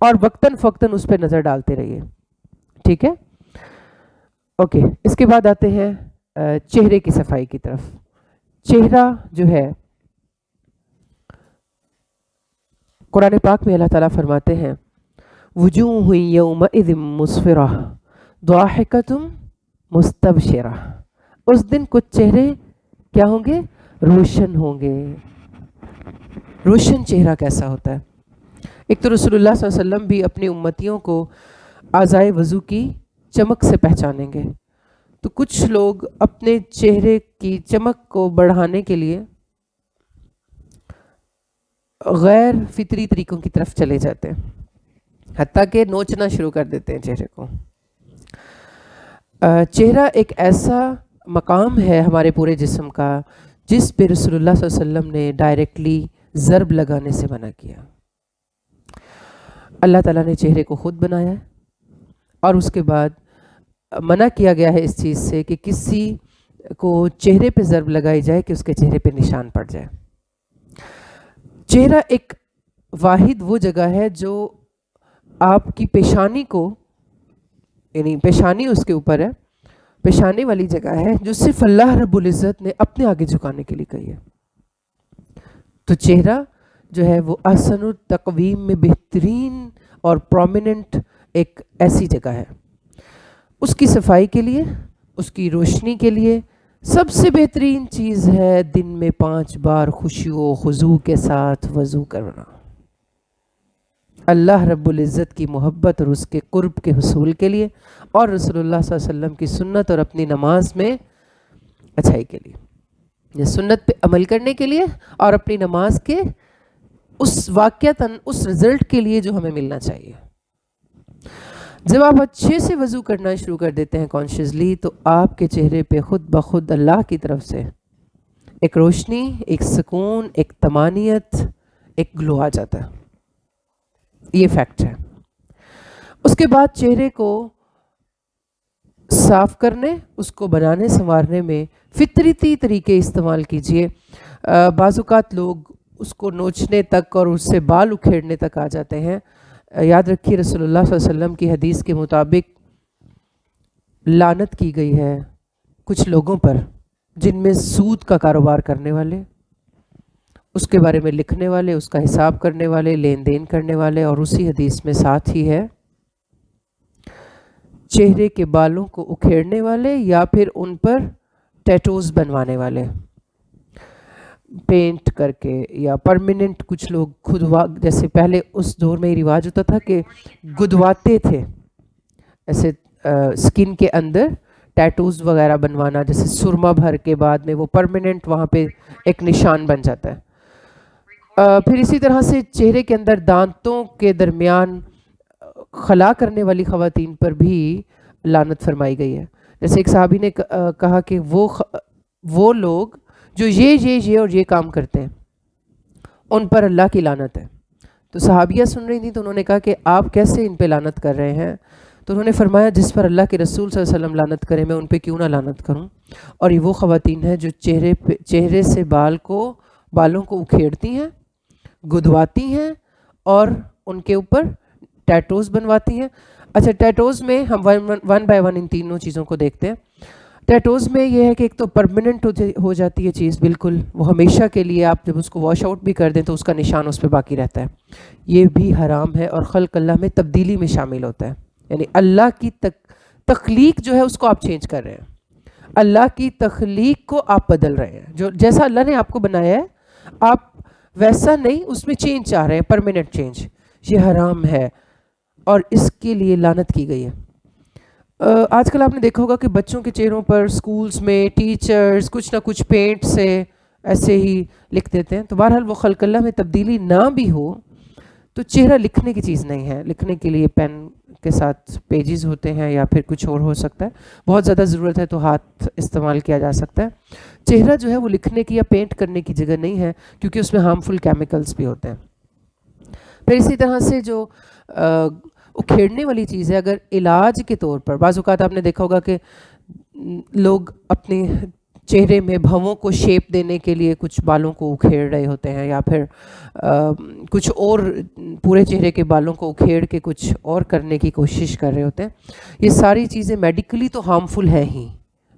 اور وقتاً فوقتاً اس پہ نظر ڈالتے رہیے. ٹھیک ہے، اوکے. اس کے بعد آتے ہیں چہرے کی صفائی کی طرف. چہرہ جو ہے، قرآن پاک میں اللہ تعالیٰ فرماتے ہیں وجوہ یومئذ مسفرہ ضاحکۃ مستبشرہ. اس دن کچھ چہرے کیا ہوں گے؟ روشن ہوں گے، روشن چہرہ کیسا ہوتا ہے. ایک تو رسول اللہ صلی اللہ علیہ وسلم بھی اپنی امتیوں کو اعضائے وضو کی چمک سے پہچانیں گے. تو کچھ لوگ اپنے چہرے کی چمک کو بڑھانے کے لیے غیر فطری طریقوں کی طرف چلے جاتے ہیں، حتیٰ کہ نوچنا شروع کر دیتے ہیں چہرے کو. چہرہ ایک ایسا مقام ہے ہمارے پورے جسم کا جس پہ رسول اللہ صلی اللہ علیہ وسلم نے ڈائریکٹلی ضرب لگانے سے منع کیا. اللہ تعالیٰ نے چہرے کو خود بنایا ہے اور اس کے بعد منع کیا گیا ہے اس چیز سے کہ کسی کو چہرے پہ ضرب لگائی جائے کہ اس کے چہرے پہ نشان پڑ جائے. چہرہ ایک واحد وہ جگہ ہے جو آپ کی پیشانی کو، یعنی پیشانی اس کے اوپر ہے، پیشانی والی جگہ ہے جو صرف اللہ رب العزت نے اپنے آگے جھکانے کے لیے کہی ہے. تو چہرہ جو ہے وہ احسن التقویم میں بہترین اور پرومیننٹ ایک ایسی جگہ ہے. اس کی صفائی کے لیے، اس کی روشنی کے لیے سب سے بہترین چیز ہے دن میں 5 بار خشوع و خضوع کے ساتھ وضو کرنا، اللہ رب العزت کی محبت اور اس کے قرب کے حصول کے لیے، اور رسول اللہ صلی اللہ علیہ وسلم کی سنت اور اپنی نماز میں اچھائی کے لیے، یہ سنت پہ عمل کرنے کے لیے اور اپنی نماز کے اس واقعتاً اس رزلٹ کے لیے جو ہمیں ملنا چاہیے. جب آپ اچھے سے وضو کرنا شروع کر دیتے ہیں کانشیسلی، تو آپ کے چہرے پہ خود بخود اللہ کی طرف سے ایک روشنی، ایک سکون، ایک طمانینت، ایک گلو آ جاتا ہے. یہ فیکٹ ہے. اس کے بعد چہرے کو صاف کرنے، اس کو بنانے سنوارنے میں فطرتی طریقے استعمال کیجئے. بعض اوقات لوگ اس کو نوچنے تک اور اس سے بال اکھیڑنے تک آ جاتے ہیں. یاد رکھیے رسول اللہ صلی اللہ علیہ وسلم کی حدیث کے مطابق لعنت کی گئی ہے کچھ لوگوں پر جن میں سود کا کاروبار کرنے والے، اس کے بارے میں لکھنے والے، اس کا حساب کرنے والے، لین دین کرنے والے، اور اسی حدیث میں ساتھ ہی ہے چہرے کے بالوں کو اکھیڑنے والے یا پھر ان پر ٹیٹوز بنوانے والے، پینٹ کر کے یا پرماننٹ. کچھ لوگ خودوا، جیسے پہلے اس دور میں یہ رواج ہوتا تھا کہ گدواتے تھے ایسے سکن کے اندر ٹیٹوز وغیرہ بنوانا، جیسے سرما بھر کے بعد میں وہ پرماننٹ وہاں پہ ایک نشان بن جاتا ہے. پھر اسی طرح سے چہرے کے اندر دانتوں کے درمیان خلا کرنے والی خواتین پر بھی لعنت فرمائی گئی ہے. جیسے ایک صحابی نے کہا کہ وہ لوگ جو یہ اور یہ کام کرتے ہیں ان پر اللہ کی لعنت ہے. تو صحابیہ سن رہی تھیں تو انہوں نے کہا کہ آپ کیسے ان پہ لعنت کر رہے ہیں؟ تو انہوں نے فرمایا جس پر اللہ کے رسول صلی اللہ علیہ وسلم لعنت کرے میں ان پہ کیوں نہ لعنت کروں. اور یہ وہ خواتین ہیں جو چہرے سے بالوں کو اکھیڑتی ہیں، گدواتی ہیں اور ان کے اوپر ٹیٹوز بنواتی ہیں. اچھا، ٹیٹوز میں ہم ون بائی ون ان تینوں چیزوں کو دیکھتے ہیں. ٹیٹوز میں یہ ہے کہ ایک تو پرماننٹ ہو جاتی ہے چیز بالکل، وہ ہمیشہ کے لیے، آپ جب اس کو واش آؤٹ بھی کر دیں تو اس کا نشان اس پہ باقی رہتا ہے. یہ بھی حرام ہے اور خلق اللہ میں تبدیلی میں شامل ہوتا ہے. یعنی اللہ کی تخلیق جو ہے اس کو آپ چینج کر رہے ہیں، اللہ کی تخلیق کو آپ بدل رہے ہیں. جو جیسا اللہ نے آپ کو بنایا ہے آپ ویسا نہیں، اس میں چینج چاہ رہے ہیں، پرماننٹ چینج. یہ حرام ہے اور اس کے لیے لعنت کی گئی ہے. آج کل آپ نے دیکھا ہوگا کہ بچوں کے چہروں پر اسکولز میں ٹیچرز کچھ نہ کچھ پینٹ سے ایسے ہی لکھ دیتے ہیں. تو بہرحال وہ خلق اللہ میں تبدیلی نہ بھی ہو تو چہرہ لکھنے کی چیز نہیں ہے. لکھنے کے لیے پین کے ساتھ پیجز ہوتے ہیں یا پھر کچھ اور ہو سکتا ہے. بہت زیادہ ضرورت ہے تو ہاتھ استعمال کیا جا سکتا ہے. چہرہ جو ہے وہ لکھنے کی یا پینٹ کرنے کی جگہ نہیں ہے کیونکہ اس میں ہارمفل کیمیکلز بھی ہوتے ہیں. پھر اسی طرح سے جو اکھیڑنے والی چیز ہے، اگر علاج کے طور پر بعض اوقات آپ نے دیکھا ہوگا کہ لوگ اپنے چہرے میں بھووں کو شیپ دینے کے لیے کچھ بالوں کو اکھیڑ رہے ہوتے ہیں یا پھر کچھ اور پورے چہرے کے بالوں کو اکھیڑ کے کچھ اور کرنے کی کوشش کر رہے ہوتے ہیں. یہ ساری چیزیں میڈیکلی تو ہارمفل ہیں ہی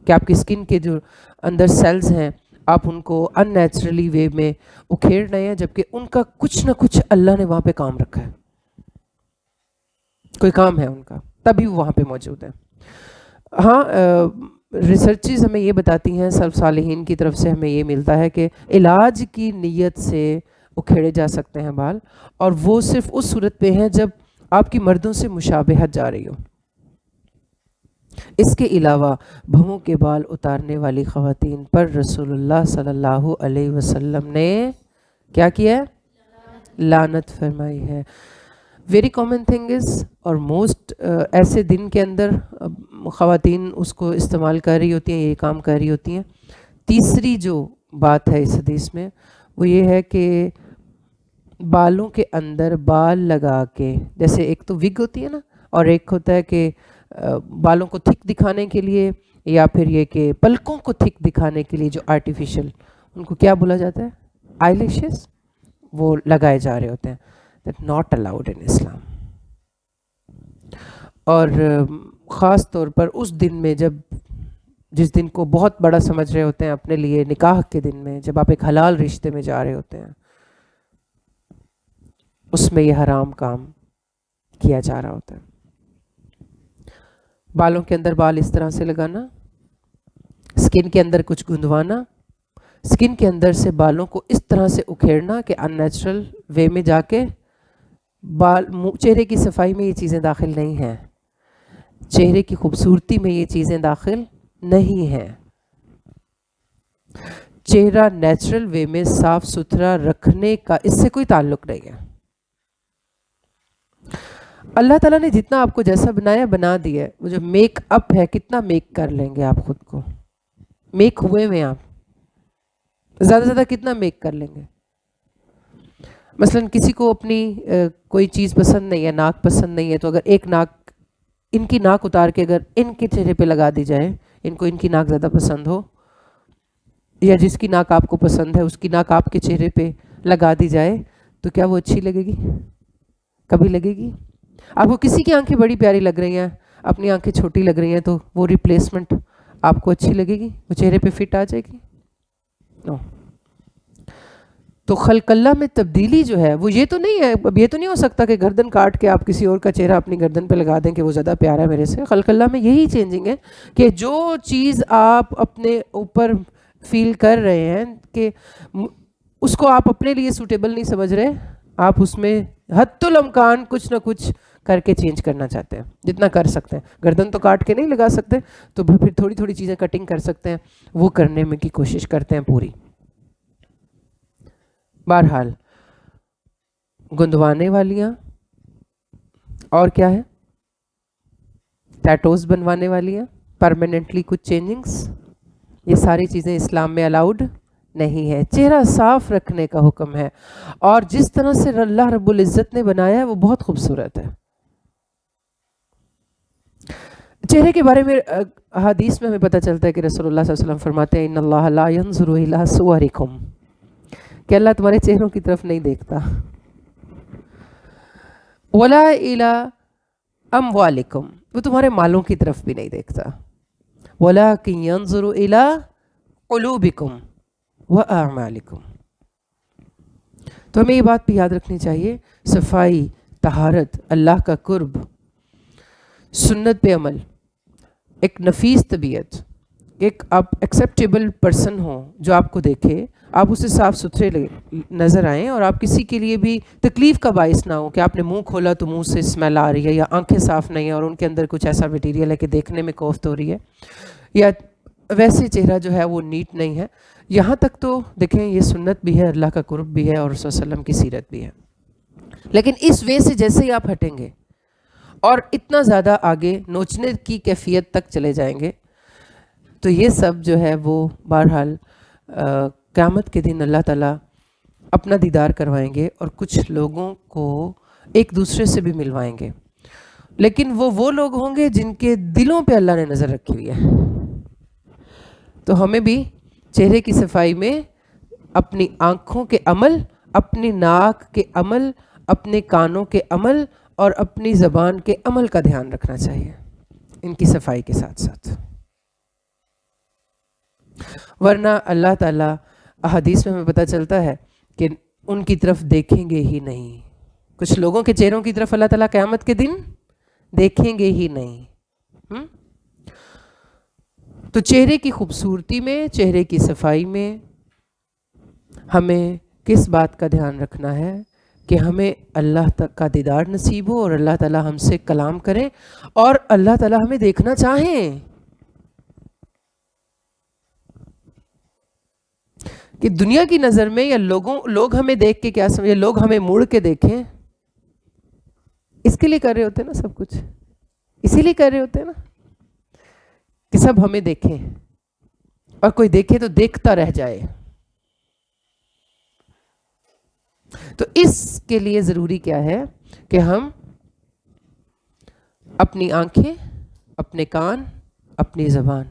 کہ آپ کی اسکن کے جو اندر سیلز ہیں آپ ان کو ان نیچرلی وے میں اکھیڑ رہے ہیں، جبکہ ان کا کچھ نہ کچھ اللہ نے وہاں پہ کام رکھا ہے، کوئی کام ہے ان کا، تبھی وہ وہاں پہ موجود ہیں. ہاں، ریسرچز ہمیں یہ بتاتی ہیں، سلف صالحین کی طرف سے ہمیں یہ ملتا ہے کہ علاج کی نیت سے اکھیڑے جا سکتے ہیں بال، اور وہ صرف اس صورت پہ ہیں جب آپ کی مردوں سے مشابہت جا رہی ہو۔ اس کے علاوہ بھووں کے بال اتارنے والی خواتین پر رسول اللہ صلی اللہ علیہ وسلم نے کیا کیا ہے؟ لعنت فرمائی ہے۔ ویری کامن تھنگ از، اور موسٹ ایسے دن کے اندر خواتین اس کو استعمال کر رہی ہوتی ہیں، یہ کام کر رہی ہوتی ہیں۔ تیسری جو بات ہے اس حدیث میں وہ یہ ہے کہ بالوں کے اندر بال لگا کے، جیسے ایک تو وگ ہوتی ہے نا، اور ایک ہوتا ہے کہ بالوں کو تھک دکھانے کے لیے، یا پھر یہ کہ پلکوں کو تھک دکھانے کے لیے جو آرٹیفیشل، ان کو کیا بولا جاتا ہے؟ آئی لیشز، وہ لگائے جا رہے ہوتے ہیں۔ دیٹ ناٹ الاؤڈ ان اسلام۔ اور خاص طور پر اس دن میں جس دن کو بہت بڑا سمجھ رہے ہوتے ہیں اپنے لیے، نکاح کے دن میں، جب آپ ایک حلال رشتے میں جا رہے ہوتے ہیں، اس میں یہ حرام کام کیا جا رہا ہوتا ہے۔ بالوں کے اندر بال اس طرح سے لگانا، سکن کے اندر کچھ گندوانا، سکن کے اندر سے بالوں کو اس طرح سے اکھیڑنا کہ ان نیچرل وے میں جا کے چہرے کی صفائی میں یہ چیزیں داخل نہیں ہیں، چہرے کی خوبصورتی میں یہ چیزیں داخل نہیں ہیں۔ چہرہ نیچرل وے میں صاف ستھرا رکھنے کا اس سے کوئی تعلق نہیں ہے۔ اللہ تعالیٰ نے جتنا آپ کو جیسا بنایا بنا دیا ہے۔ وہ جو میک اپ ہے، کتنا میک کر لیں گے آپ خود کو؟ میک ہوئے میں آپ زیادہ سے زیادہ کتنا میک کر لیں گے؟ مثلا کسی کو اپنی کوئی چیز پسند نہیں ہے، ناک پسند نہیں ہے، تو اگر ایک ناک، ان کی ناک اتار کے اگر ان کے چہرے پہ لگا دی جائے، ان کو ان کی ناک زیادہ پسند ہو، یا جس کی ناک آپ کو پسند ہے اس کی ناک آپ کے چہرے پہ لگا دی جائے، تو کیا وہ اچھی لگے گی؟ کبھی لگے گی؟ آپ کو کسی کی آنکھیں بڑی پیاری لگ رہی ہیں، اپنی آنکھیں چھوٹی لگ رہی ہیں، تو وہ ریپلیسمنٹ آپ کو اچھی لگے گی؟ وہ چہرے پہ فٹ آ جائے گی؟ نو۔ تو خلق اللہ میں تبدیلی جو ہے وہ یہ تو نہیں ہے، اب یہ تو نہیں ہو سکتا کہ گردن کاٹ کے آپ کسی اور کا چہرہ اپنی گردن پہ لگا دیں کہ وہ زیادہ پیارا ہے میرے سے۔ خلق اللہ میں یہی چینجنگ ہے کہ جو چیز آپ اپنے اوپر فیل کر رہے ہیں کہ اس کو آپ اپنے لیے سوٹیبل نہیں سمجھ رہے، آپ اس میں حتی الامکان کچھ نہ کچھ کر کے چینج کرنا چاہتے ہیں، جتنا کر سکتے ہیں۔ گردن تو کاٹ کے نہیں لگا سکتے، تو پھر تھوڑی تھوڑی چیزیں کٹنگ کر سکتے ہیں، وہ کرنے میں کی کوشش کرتے ہیں پوری۔ بہرحال گندوانے والیاں، اور کیا ہے؟ ٹیٹوز بنوانے والیاں، پرماننٹلی کچھ چینجنگز، یہ ساری چیزیں اسلام میں الاؤڈ نہیں ہے۔ چہرہ صاف رکھنے کا حکم ہے، اور جس طرح سے اللہ رب العزت نے بنایا ہے وہ بہت خوبصورت ہے۔ چہرے کے بارے میں حدیث میں ہمیں پتہ چلتا ہے کہ رسول اللہ صلی اللہ علیہ وسلم فرماتے ہیں ان اللہ لا ينظر الى صورکم، کہ اللہ تمہارے چہروں کی طرف نہیں دیکھتا، ولا الى اموالکم، وہ تمہارے مالوں کی طرف بھی نہیں دیکھتا، ولکن ينظر الى قلوبکم واعمالکم۔ تو ہمیں یہ بات بھی یاد رکھنی چاہیے، صفائی، طہارت، اللہ کا قرب، سنت پہ عمل، ایک نفیس طبیعت، ایک آپ ایکسیپٹیبل پرسن ہوں جو آپ کو دیکھے، آپ اسے صاف ستھرے نظر آئیں، اور آپ کسی کے لیے بھی تکلیف کا باعث نہ ہو کہ آپ نے منہ کھولا تو منہ سے اسمیل آ رہی ہے، یا آنکھیں صاف نہیں ہیں اور ان کے اندر کچھ ایسا مٹیریل ہے کہ دیکھنے میں کوفت ہو رہی ہے، یا ویسے چہرہ جو ہے وہ نیٹ نہیں ہے۔ یہاں تک تو دیکھیں یہ سنت بھی ہے، اللہ کا قرب بھی ہے، اور رسول صلی اللہ علیہ وسلم کی سیرت بھی ہے۔ لیکن اس وے سے جیسے ہی آپ ہٹیں گے اور اتنا زیادہ آگے نوچنے کی کیفیت تک چلے جائیں گے، تو یہ سب جو ہے وہ بہرحال قیامت کے دن اللہ تعالیٰ اپنا دیدار کروائیں گے، اور کچھ لوگوں کو ایک دوسرے سے بھی ملوائیں گے، لیکن وہ لوگ ہوں گے جن کے دلوں پہ اللہ نے نظر رکھی ہوئی ہے۔ تو ہمیں بھی چہرے کی صفائی میں اپنی آنکھوں کے عمل، اپنی ناک کے عمل، اپنے کانوں کے عمل، اور اپنی زبان کے عمل کا دھیان رکھنا چاہیے، ان کی صفائی کے ساتھ ساتھ، ورنہ اللہ تعالیٰ احادیث میں ہمیں پتہ چلتا ہے کہ ان کی طرف دیکھیں گے ہی نہیں۔ کچھ لوگوں کے چہروں کی طرف اللہ تعالیٰ قیامت کے دن دیکھیں گے ہی نہیں۔ تو چہرے کی خوبصورتی میں، چہرے کی صفائی میں ہمیں کس بات کا دھیان رکھنا ہے کہ ہمیں اللہ تک کا دیدار نصیب ہو اور اللہ تعالیٰ ہم سے کلام کریں اور اللہ تعالیٰ ہمیں دیکھنا چاہیں. کہ دنیا کی نظر میں یا لوگ ہمیں دیکھ کے کیا سمجھے, لوگ ہمیں مڑ کے دیکھیں, اس کے لیے کر رہے ہوتے ہیں نا سب کچھ, اسی لیے کر رہے ہوتے ہیں نا کہ سب ہمیں دیکھیں اور کوئی دیکھے تو دیکھتا رہ جائے. تو اس کے لیے ضروری کیا ہے کہ ہم اپنی آنکھیں, اپنے کان, اپنی زبان,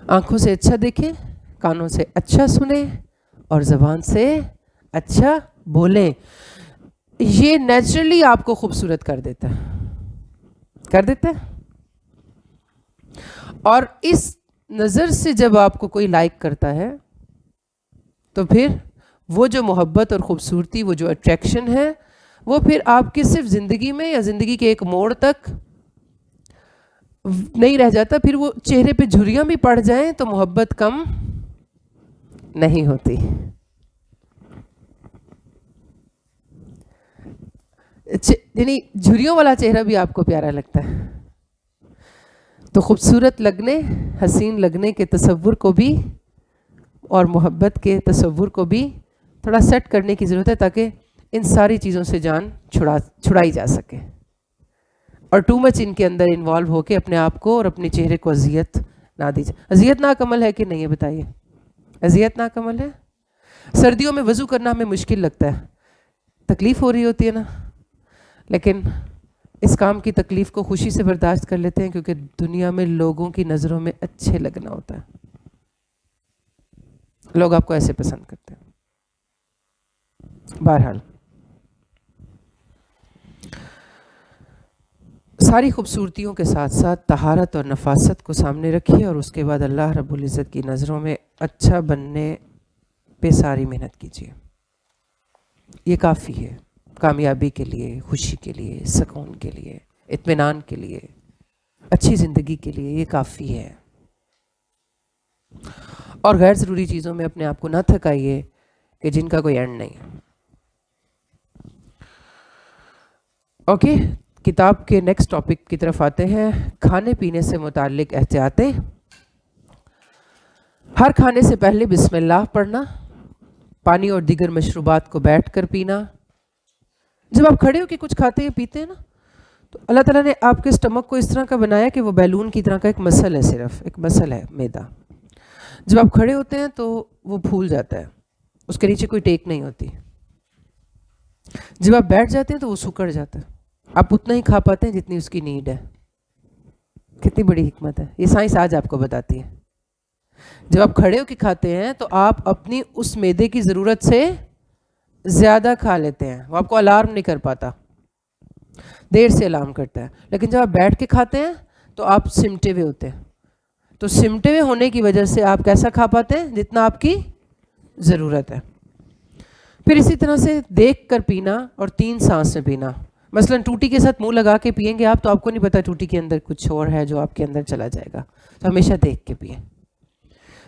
آنکھوں سے اچھا دیکھیں, کانوں سے اچھا سنیں اور زبان سے اچھا بولیں. یہ نیچرلی آپ کو خوبصورت کر دیتا ہے. اور اس نظر سے جب آپ کو کوئی لائک کرتا ہے تو پھر وہ جو محبت اور خوبصورتی, وہ جو اٹریکشن ہے, وہ پھر آپ کی صرف زندگی میں یا زندگی کے ایک موڑ تک نہیں رہ جاتا. پھر وہ چہرے پہ جھریاں بھی پڑ جائیں تو محبت کم نہیں ہوتی. یعنی جھریوں والا چہرہ بھی آپ کو پیارا لگتا ہے. تو خوبصورت لگنے, حسین لگنے کے تصور کو بھی اور محبت کے تصور کو بھی تھوڑا سیٹ کرنے کی ضرورت ہے تاکہ ان ساری چیزوں سے جان چھڑائی جا سکے اور ٹو مچ ان کے اندر انوالو ہو کے اپنے آپ کو اور اپنے چہرے کو اذیت نہ دی جائے. اذیت ناک عمل ہے کہ نہیں ہے بتائیے؟ اذیت ناک عمل ہے. سردیوں میں وضو کرنا ہمیں مشکل لگتا ہے, تکلیف ہو رہی ہوتی ہے نا, لیکن اس کام کی تکلیف کو خوشی سے برداشت کر لیتے ہیں کیونکہ دنیا میں لوگوں کی نظروں میں اچھے لگنا ہوتا ہے. لوگ آپ کو ایسے پسند کرتے ہیں. بہرحال ساری خوبصورتیوں کے ساتھ ساتھ طہارت اور نفاست کو سامنے رکھیے اور اس کے بعد اللہ رب العزت کی نظروں میں اچھا بننے پہ ساری محنت کیجیے. یہ کافی ہے کامیابی کے لیے, خوشی کے لیے, سکون کے لیے, اطمینان کے لیے, اچھی زندگی کے لیے. یہ کافی ہے. اور غیر ضروری چیزوں میں اپنے آپ کو نہ تھکائیے کہ جن کا کوئی اینڈ نہیں ہے. اوکے, کتاب کے نیکسٹ ٹاپک کی طرف آتے ہیں. کھانے پینے سے متعلق احتیاطیں. ہر کھانے سے پہلے بسم اللہ پڑھنا, پانی اور دیگر مشروبات کو بیٹھ کر پینا. جب آپ کھڑے ہو کے کچھ کھاتے ہیں پیتے ہیں نا تو اللہ تعالیٰ نے آپ کے اسٹمک کو اس طرح کا بنایا کہ وہ بیلون کی طرح کا ایک مسل ہے, صرف ایک مسل ہے میدا. جب آپ کھڑے ہوتے ہیں تو وہ پھول جاتا ہے, اس کے نیچے کوئی ٹیک نہیں ہوتی. جب آپ بیٹھ جاتے ہیں تو وہ سکڑ جاتا ہے, آپ اتنا ہی کھا پاتے ہیں جتنی اس کی نیڈ ہے. کتنی بڑی حکمت ہے, یہ سائنس آج آپ کو بتاتی ہے. جب آپ کھڑے ہو کے کھاتے ہیں تو آپ اپنی اس میدے کی ضرورت سے زیادہ کھا لیتے ہیں. وہ آپ کو الارم نہیں کر پاتا, دیر سے الارم کرتا ہے. لیکن جب آپ بیٹھ کے کھاتے ہیں تو آپ سمٹے ہوئے ہوتے ہیں. تو سمٹے ہوئے ہونے کی وجہ سے آپ کیسا کھا پاتے ہیں؟ جتنا آپ کی ضرورت ہے. پھر اسی طرح سے دیکھ کر پینا اور 3 سانس میں پینا. مثلا ٹوٹی کے ساتھ منہ لگا کے پئیں گے آپ تو آپ کو نہیں پتا ٹوٹی کے اندر کچھ اور ہے جو آپ کے اندر چلا جائے گا. تو ہمیشہ دیکھ کے پئیں.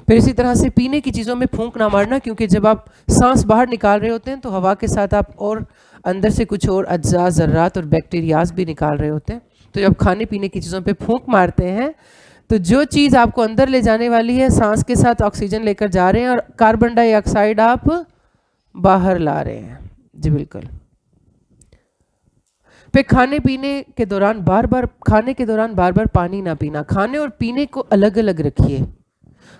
پھر اسی طرح سے پینے کی چیزوں میں پھونک نہ مارنا, کیونکہ جب آپ سانس باہر نکال رہے ہوتے ہیں تو ہوا کے ساتھ آپ اور اندر سے کچھ اور اجزاء, ذرات اور بیکٹیریاز بھی نکال رہے ہوتے ہیں. تو جب کھانے پینے کی چیزوں پہ پھونک مارتے ہیں تو جو چیز آپ کو اندر لے جانے والی ہے سانس کے ساتھ آکسیجن لے کر جا رہے ہیں اور کاربن ڈائی آکسائڈ آپ باہر لا رہے ہیں. جی بالکل. پھر کھانے کے دوران بار بار پانی نہ پینا. کھانے اور پینے کو الگ الگ رکھیے.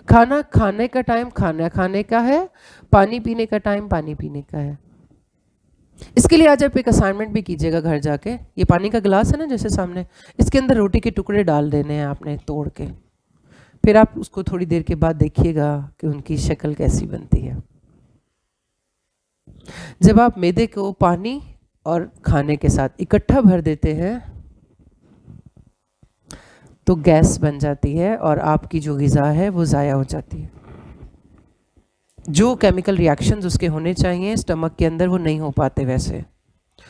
کھانا کھانے کا ٹائم کھانا کھانے کا ہے, پانی پینے کا ٹائم پانی پینے کا ہے. اس کے لیے آج آپ ایک اسائنمنٹ بھی کیجیے گا گھر جا کے. یہ پانی کا گلاس ہے نا جیسے سامنے, اس کے اندر روٹی کے ٹکڑے ڈال دینے ہیں آپ نے توڑ کے. پھر آپ اس کو تھوڑی دیر کے بعد دیکھیے گا کہ ان کی شکل کیسی بنتی ہے. جب آپ میدے کو پانی اور کھانے کے ساتھ اکٹھا بھر دیتے ہیں تو گیس بن جاتی ہے اور آپ کی جو غذا ہے وہ ضائع ہو جاتی ہے. جو کیمیکل ریاکشنز اس کے ہونے چاہیے اسٹمک کے اندر وہ نہیں ہو پاتے ویسے,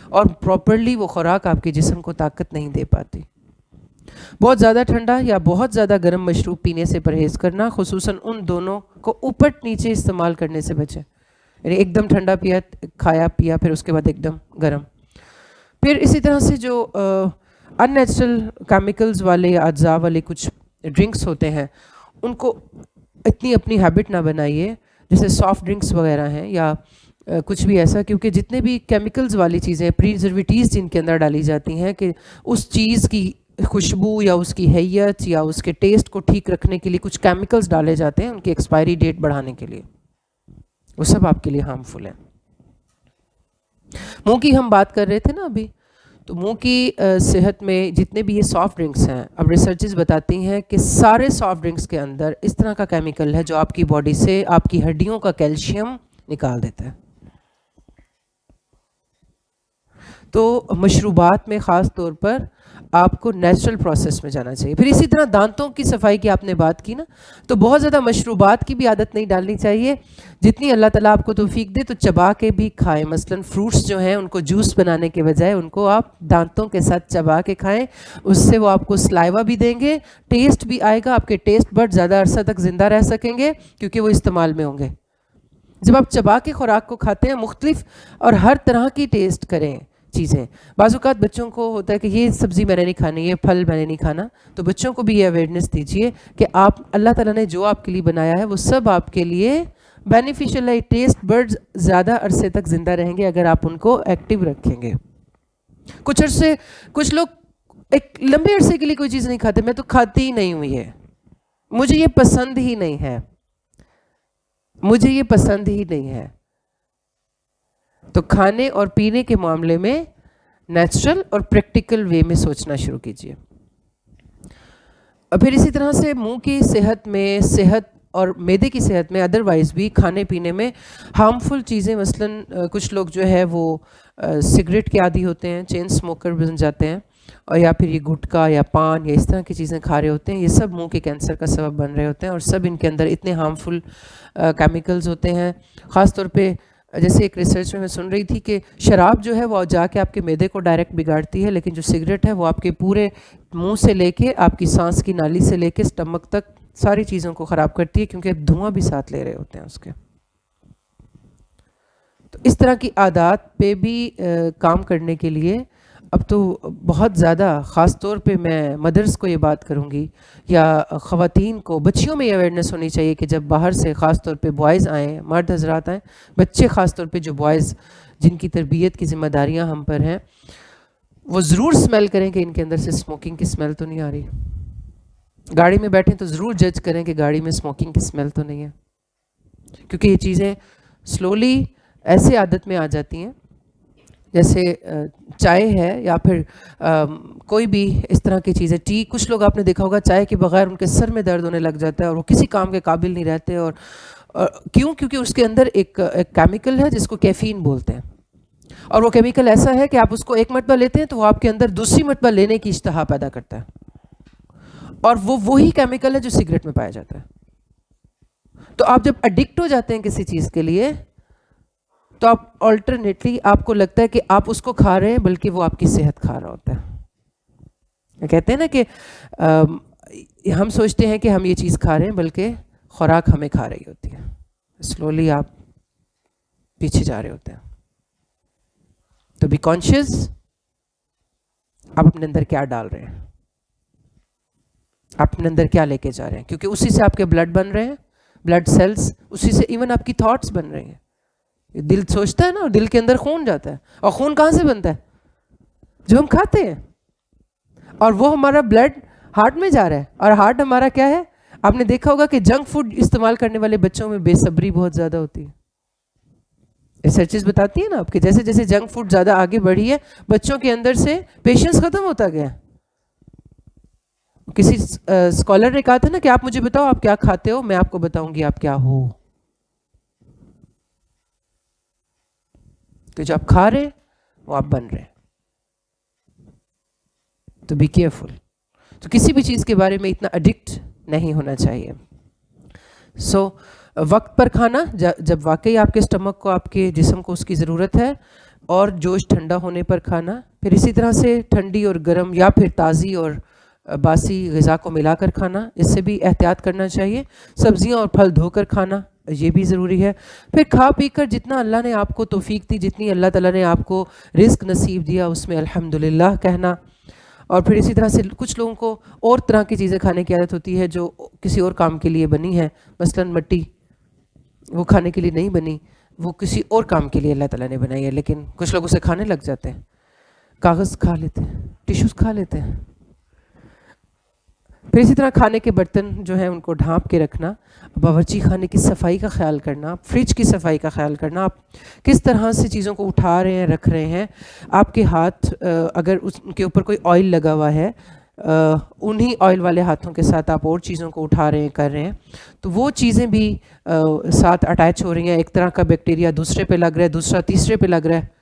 اور پراپرلی وہ خوراک آپ کے جسم کو طاقت نہیں دے پاتی. بہت زیادہ ٹھنڈا یا بہت زیادہ گرم مشروب پینے سے پرہیز کرنا, خصوصاً ان دونوں کو اوپر نیچے استعمال کرنے سے بچیں. یعنی ایک دم ٹھنڈا کھایا پیا پھر اس کے بعد ایک دم گرم. پھر اسی طرح سے جو ان نیچرل کیمیکلز والے یا اجزاء والے کچھ ڈرنکس ہوتے ہیں ان کو اتنی اپنی ہیبٹ نہ بنائیے، جیسے سافٹ ڈرنکس وغیرہ ہیں یا کچھ بھی ایسا، کیونکہ جتنے بھی کیمیکلز والی چیزیں پریزرویٹیز جن کے اندر ڈالی جاتی ہیں کہ اس چیز کی خوشبو یا اس کی حیت یا اس کے ٹیسٹ کو ٹھیک رکھنے کے لیے کچھ کیمیکلز ڈالے جاتے ہیں ان کی ایکسپائری ڈیٹ بڑھانے کے لیے، وہ سب آپ کے لیے ہارمفل ہیں. منہ کی ہم بات کر رہے تھے نا ابھی، تو منہ کی صحت میں جتنے بھی یہ سافٹ ڈرنکس ہیں، اب ریسرچز بتاتی ہیں کہ سارے سافٹ ڈرنکس کے اندر اس طرح کا کیمیکل ہے جو آپ کی باڈی سے آپ کی ہڈیوں کا کیلشیم نکال دیتا ہے. تو مشروبات میں خاص طور پر آپ کو نیچرل پروسیس میں جانا چاہیے. پھر اسی طرح دانتوں کی صفائی کی آپ نے بات کی نا، تو بہت زیادہ مشروبات کی بھی عادت نہیں ڈالنی چاہیے. جتنی اللہ تعالیٰ آپ کو توفیق دے تو چبا کے بھی کھائیں. مثلاً فروٹس جو ہیں ان کو جوس بنانے کے بجائے ان کو آپ دانتوں کے ساتھ چبا کے کھائیں. اس سے وہ آپ کو سلائیوا بھی دیں گے، ٹیسٹ بھی آئے گا، آپ کے ٹیسٹ بڈ زیادہ عرصہ تک زندہ رہ سکیں گے کیونکہ وہ استعمال میں ہوں گے. جب آپ چبا کے خوراک کو کھاتے ہیں مختلف اور ہر طرح کی ٹیسٹ کریں چیزیں. بعض اوقات بچوں کو ہوتا ہے کہ یہ سبزی میں نے نہیں کھانی، یہ پھل میں نے نہیں کھانا، تو بچوں کو بھی یہ اویئرنیس دیجیے کہ آپ اللہ تعالیٰ نے جو آپ کے لیے بنایا ہے وہ سب آپ کے لیے بینیفیشل ہے. ٹیسٹ برڈز زیادہ عرصے تک زندہ رہیں گے اگر آپ ان کو ایکٹیو رکھیں گے. کچھ لوگ ایک لمبے عرصے کے لیے کوئی چیز نہیں کھاتے. میں تو کھاتی ہی نہیں ہوں، یہ مجھے یہ پسند ہی نہیں ہے، مجھے یہ پسند ہی نہیں ہے. تو کھانے اور پینے کے معاملے میں نیچرل اور پریکٹیکل وے میں سوچنا شروع کیجیے. پھر اسی طرح سے منہ کی صحت اور معدے کی صحت میں ادروائز بھی کھانے پینے میں ہارمفل چیزیں، مثلاً کچھ لوگ جو ہے وہ سگریٹ کے عادی ہوتے ہیں، چین اسموکر بن جاتے ہیں، اور یا پھر یہ گٹکا یا پان یا اس طرح کی چیزیں کھا رہے ہوتے ہیں. یہ سب منہ کے کینسر کا سبب بن رہے ہوتے ہیں اور سب ان کے اندر اتنے ہارمفل کیمیکلز ہوتے ہیں. خاص طور پہ جیسے ایک ریسرچ میں سن رہی تھی کہ شراب جو ہے وہ جا کے آپ کے معدے کو ڈائریکٹ بگاڑتی ہے، لیکن جو سگریٹ ہے وہ آپ کے پورے منہ سے لے کے آپ کی سانس کی نالی سے لے کے اسٹمک تک ساری چیزوں کو خراب کرتی ہے، کیونکہ دھواں بھی ساتھ لے رہے ہوتے ہیں اس کے. تو اس طرح کی عادات پہ بھی کام کرنے کے لیے اب تو بہت زیادہ، خاص طور پہ میں مدرس کو یہ بات کروں گی یا خواتین کو، بچیوں میں یہ اویئرنیس ہونی چاہیے کہ جب باہر سے خاص طور پہ بوائز آئیں، مرد حضرات آئیں، بچے خاص طور پہ جو بوائز جن کی تربیت کی ذمہ داریاں ہم پر ہیں، وہ ضرور سمیل کریں کہ ان کے اندر سے اسموکنگ کی سمیل تو نہیں آ رہی. گاڑی میں بیٹھیں تو ضرور جج کریں کہ گاڑی میں اسموکنگ کی سمیل تو نہیں ہے، کیونکہ یہ چیزیں سلولی ایسے عادت میں آ جاتی ہیں. جیسے چائے ہے یا پھر کوئی بھی اس طرح کی چیزیں، ٹی، کچھ لوگ آپ نے دیکھا ہوگا چائے کے بغیر ان کے سر میں درد ہونے لگ جاتا ہے اور وہ کسی کام کے قابل نہیں رہتے. اور کیوں؟ کیونکہ اس کے اندر ایک کیمیکل ہے جس کو کیفین بولتے ہیں، اور وہ کیمیکل ایسا ہے کہ آپ اس کو ایک مرتبہ لیتے ہیں تو وہ آپ کے اندر دوسری مرتبہ لینے کی اشتہا پیدا کرتا ہے، اور وہ وہی کیمیکل ہے جو سگریٹ میں پایا جاتا ہے. تو آپ جب ایڈکٹ ہو جاتے ہیں کسی چیز کے لیے تو آپ آلٹرنیٹلی آپ کو لگتا ہے کہ آپ اس کو کھا رہے ہیں بلکہ وہ آپ کی صحت کھا رہا ہوتا ہے. کہتے ہیں نا کہ ہم سوچتے ہیں کہ ہم یہ چیز کھا رہے ہیں بلکہ خوراک ہمیں کھا رہی ہوتی ہے. سلولی آپ پیچھے جا رہے ہوتے ہیں. تو بی کانشیس آپ اپنے اندر کیا ڈال رہے ہیں، آپ اپنے اندر کیا لے کے جا رہے ہیں، کیونکہ اسی سے آپ کے بلڈ بن رہے ہیں، بلڈ سیلز، اسی سے ایون آپ کی تھاٹس بن رہے ہیں. دل سوچتا ہے نا، اور دل کے اندر خون جاتا ہے، اور خون کہاں سے بنتا ہے؟ جو ہم کھاتے ہیں، اور وہ ہمارا بلڈ ہارٹ میں جا رہا ہے. اور ہارٹ ہمارا کیا ہے؟ آپ نے دیکھا ہوگا کہ جنک فوڈ استعمال کرنے والے بچوں میں بے صبری بہت زیادہ ہوتی ہے. ریسرچز بتاتی ہیں نا آپ کہ جیسے جیسے جنک فوڈ زیادہ آگے بڑھی ہے بچوں کے اندر سے پیشنس ختم ہوتا گیا. کسی اسکالر نے کہا تھا نا کہ آپ مجھے بتاؤ آپ کیا کھاتے ہو، میں آپ کو بتاؤں گی آپ کیا ہو. تو جو آپ کھا رہے ہیں وہ آپ بن رہے ہیں. تو بی کیئرفل. تو کسی بھی چیز کے بارے میں اتنا ایڈکٹ نہیں ہونا چاہیے. سو وقت پر کھانا جب واقعی آپ کے اسٹمک کو، آپ کے جسم کو اس کی ضرورت ہے، اور جوش ٹھنڈا ہونے پر کھانا. پھر اسی طرح سے ٹھنڈی اور گرم یا پھر تازی اور باسی غذا کو ملا کر کھانا، اس سے بھی احتیاط کرنا چاہیے. سبزیاں اور پھل دھو کر کھانا یہ بھی ضروری ہے. پھر کھا پی کر جتنا اللہ نے آپ کو توفیق دی, جتنی اللہ تعالیٰ نے آپ کو رزق نصیب دیا, اس میں الحمدللہ کہنا. اور پھر اسی طرح سے کچھ لوگوں کو اور طرح کی چیزیں کھانے کی عادت ہوتی ہے جو کسی اور کام کے لیے بنی ہے. مثلاً مٹی وہ کھانے کے لیے نہیں بنی, وہ کسی اور کام کے لیے اللہ تعالیٰ نے بنائی ہے, لیکن کچھ لوگ اسے کھانے لگ جاتے ہیں. کاغذ کھا لیتے ہیں, ٹیشوز کھا لیتے ہیں. پھر اسی طرح کھانے کے برتن جو ہیں ان کو ڈھانپ کے رکھنا, باورچی خانے کی صفائی کا خیال کرنا, فریج کی صفائی کا خیال کرنا, آپ کس طرح سے چیزوں کو اٹھا رہے ہیں, رکھ رہے ہیں. آپ کے ہاتھ اگر اس کے اوپر کوئی آئل لگا ہوا ہے, انہی آئل والے ہاتھوں کے ساتھ آپ اور چیزوں کو اٹھا رہے ہیں, کر رہے ہیں, تو وہ چیزیں بھی ساتھ اٹیچ ہو رہی ہیں. ایک طرح کا بیکٹیریا دوسرے پہ لگ رہا ہے, دوسرا تیسرے پہ لگ رہا ہے.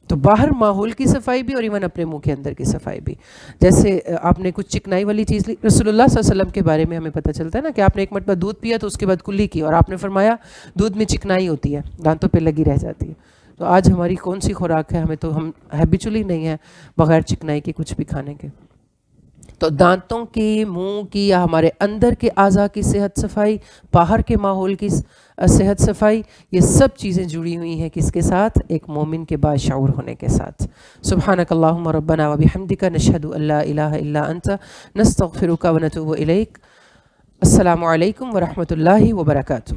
تو باہر ماحول کی صفائی بھی اور ایون اپنے منہ کے اندر کی صفائی بھی. جیسے آپ نے کچھ چکنائی والی چیز لی, رسول اللہ صلی اللہ علیہ وسلم کے بارے میں ہمیں پتہ چلتا ہے نا کہ آپ نے ایک مرتبہ دودھ پیا تو اس کے بعد کلی کی, اور آپ نے فرمایا دودھ میں چکنائی ہوتی ہے, دانتوں پہ لگی رہ جاتی ہے. تو آج ہماری کون سی خوراک ہے, ہمیں تو ہم ہیبیچولی نہیں ہے بغیر چکنائی کے کچھ بھی کھانے کے. تو دانتوں کی, منہ کی یا ہمارے اندر کے اعضاء کی صحت صفائی, باہر کے ماحول کی صحت صفائی, یہ سب چیزیں جڑی ہوئی ہیں کس کے ساتھ, ایک مومن کے باشعور ہونے کے ساتھ. سبحانک اللہم ربنا و بحمدک نشہد ان لا الہ الا انت نستغفرک و نتوب الیک. السلام علیکم ورحمۃ اللہ وبرکاتہ.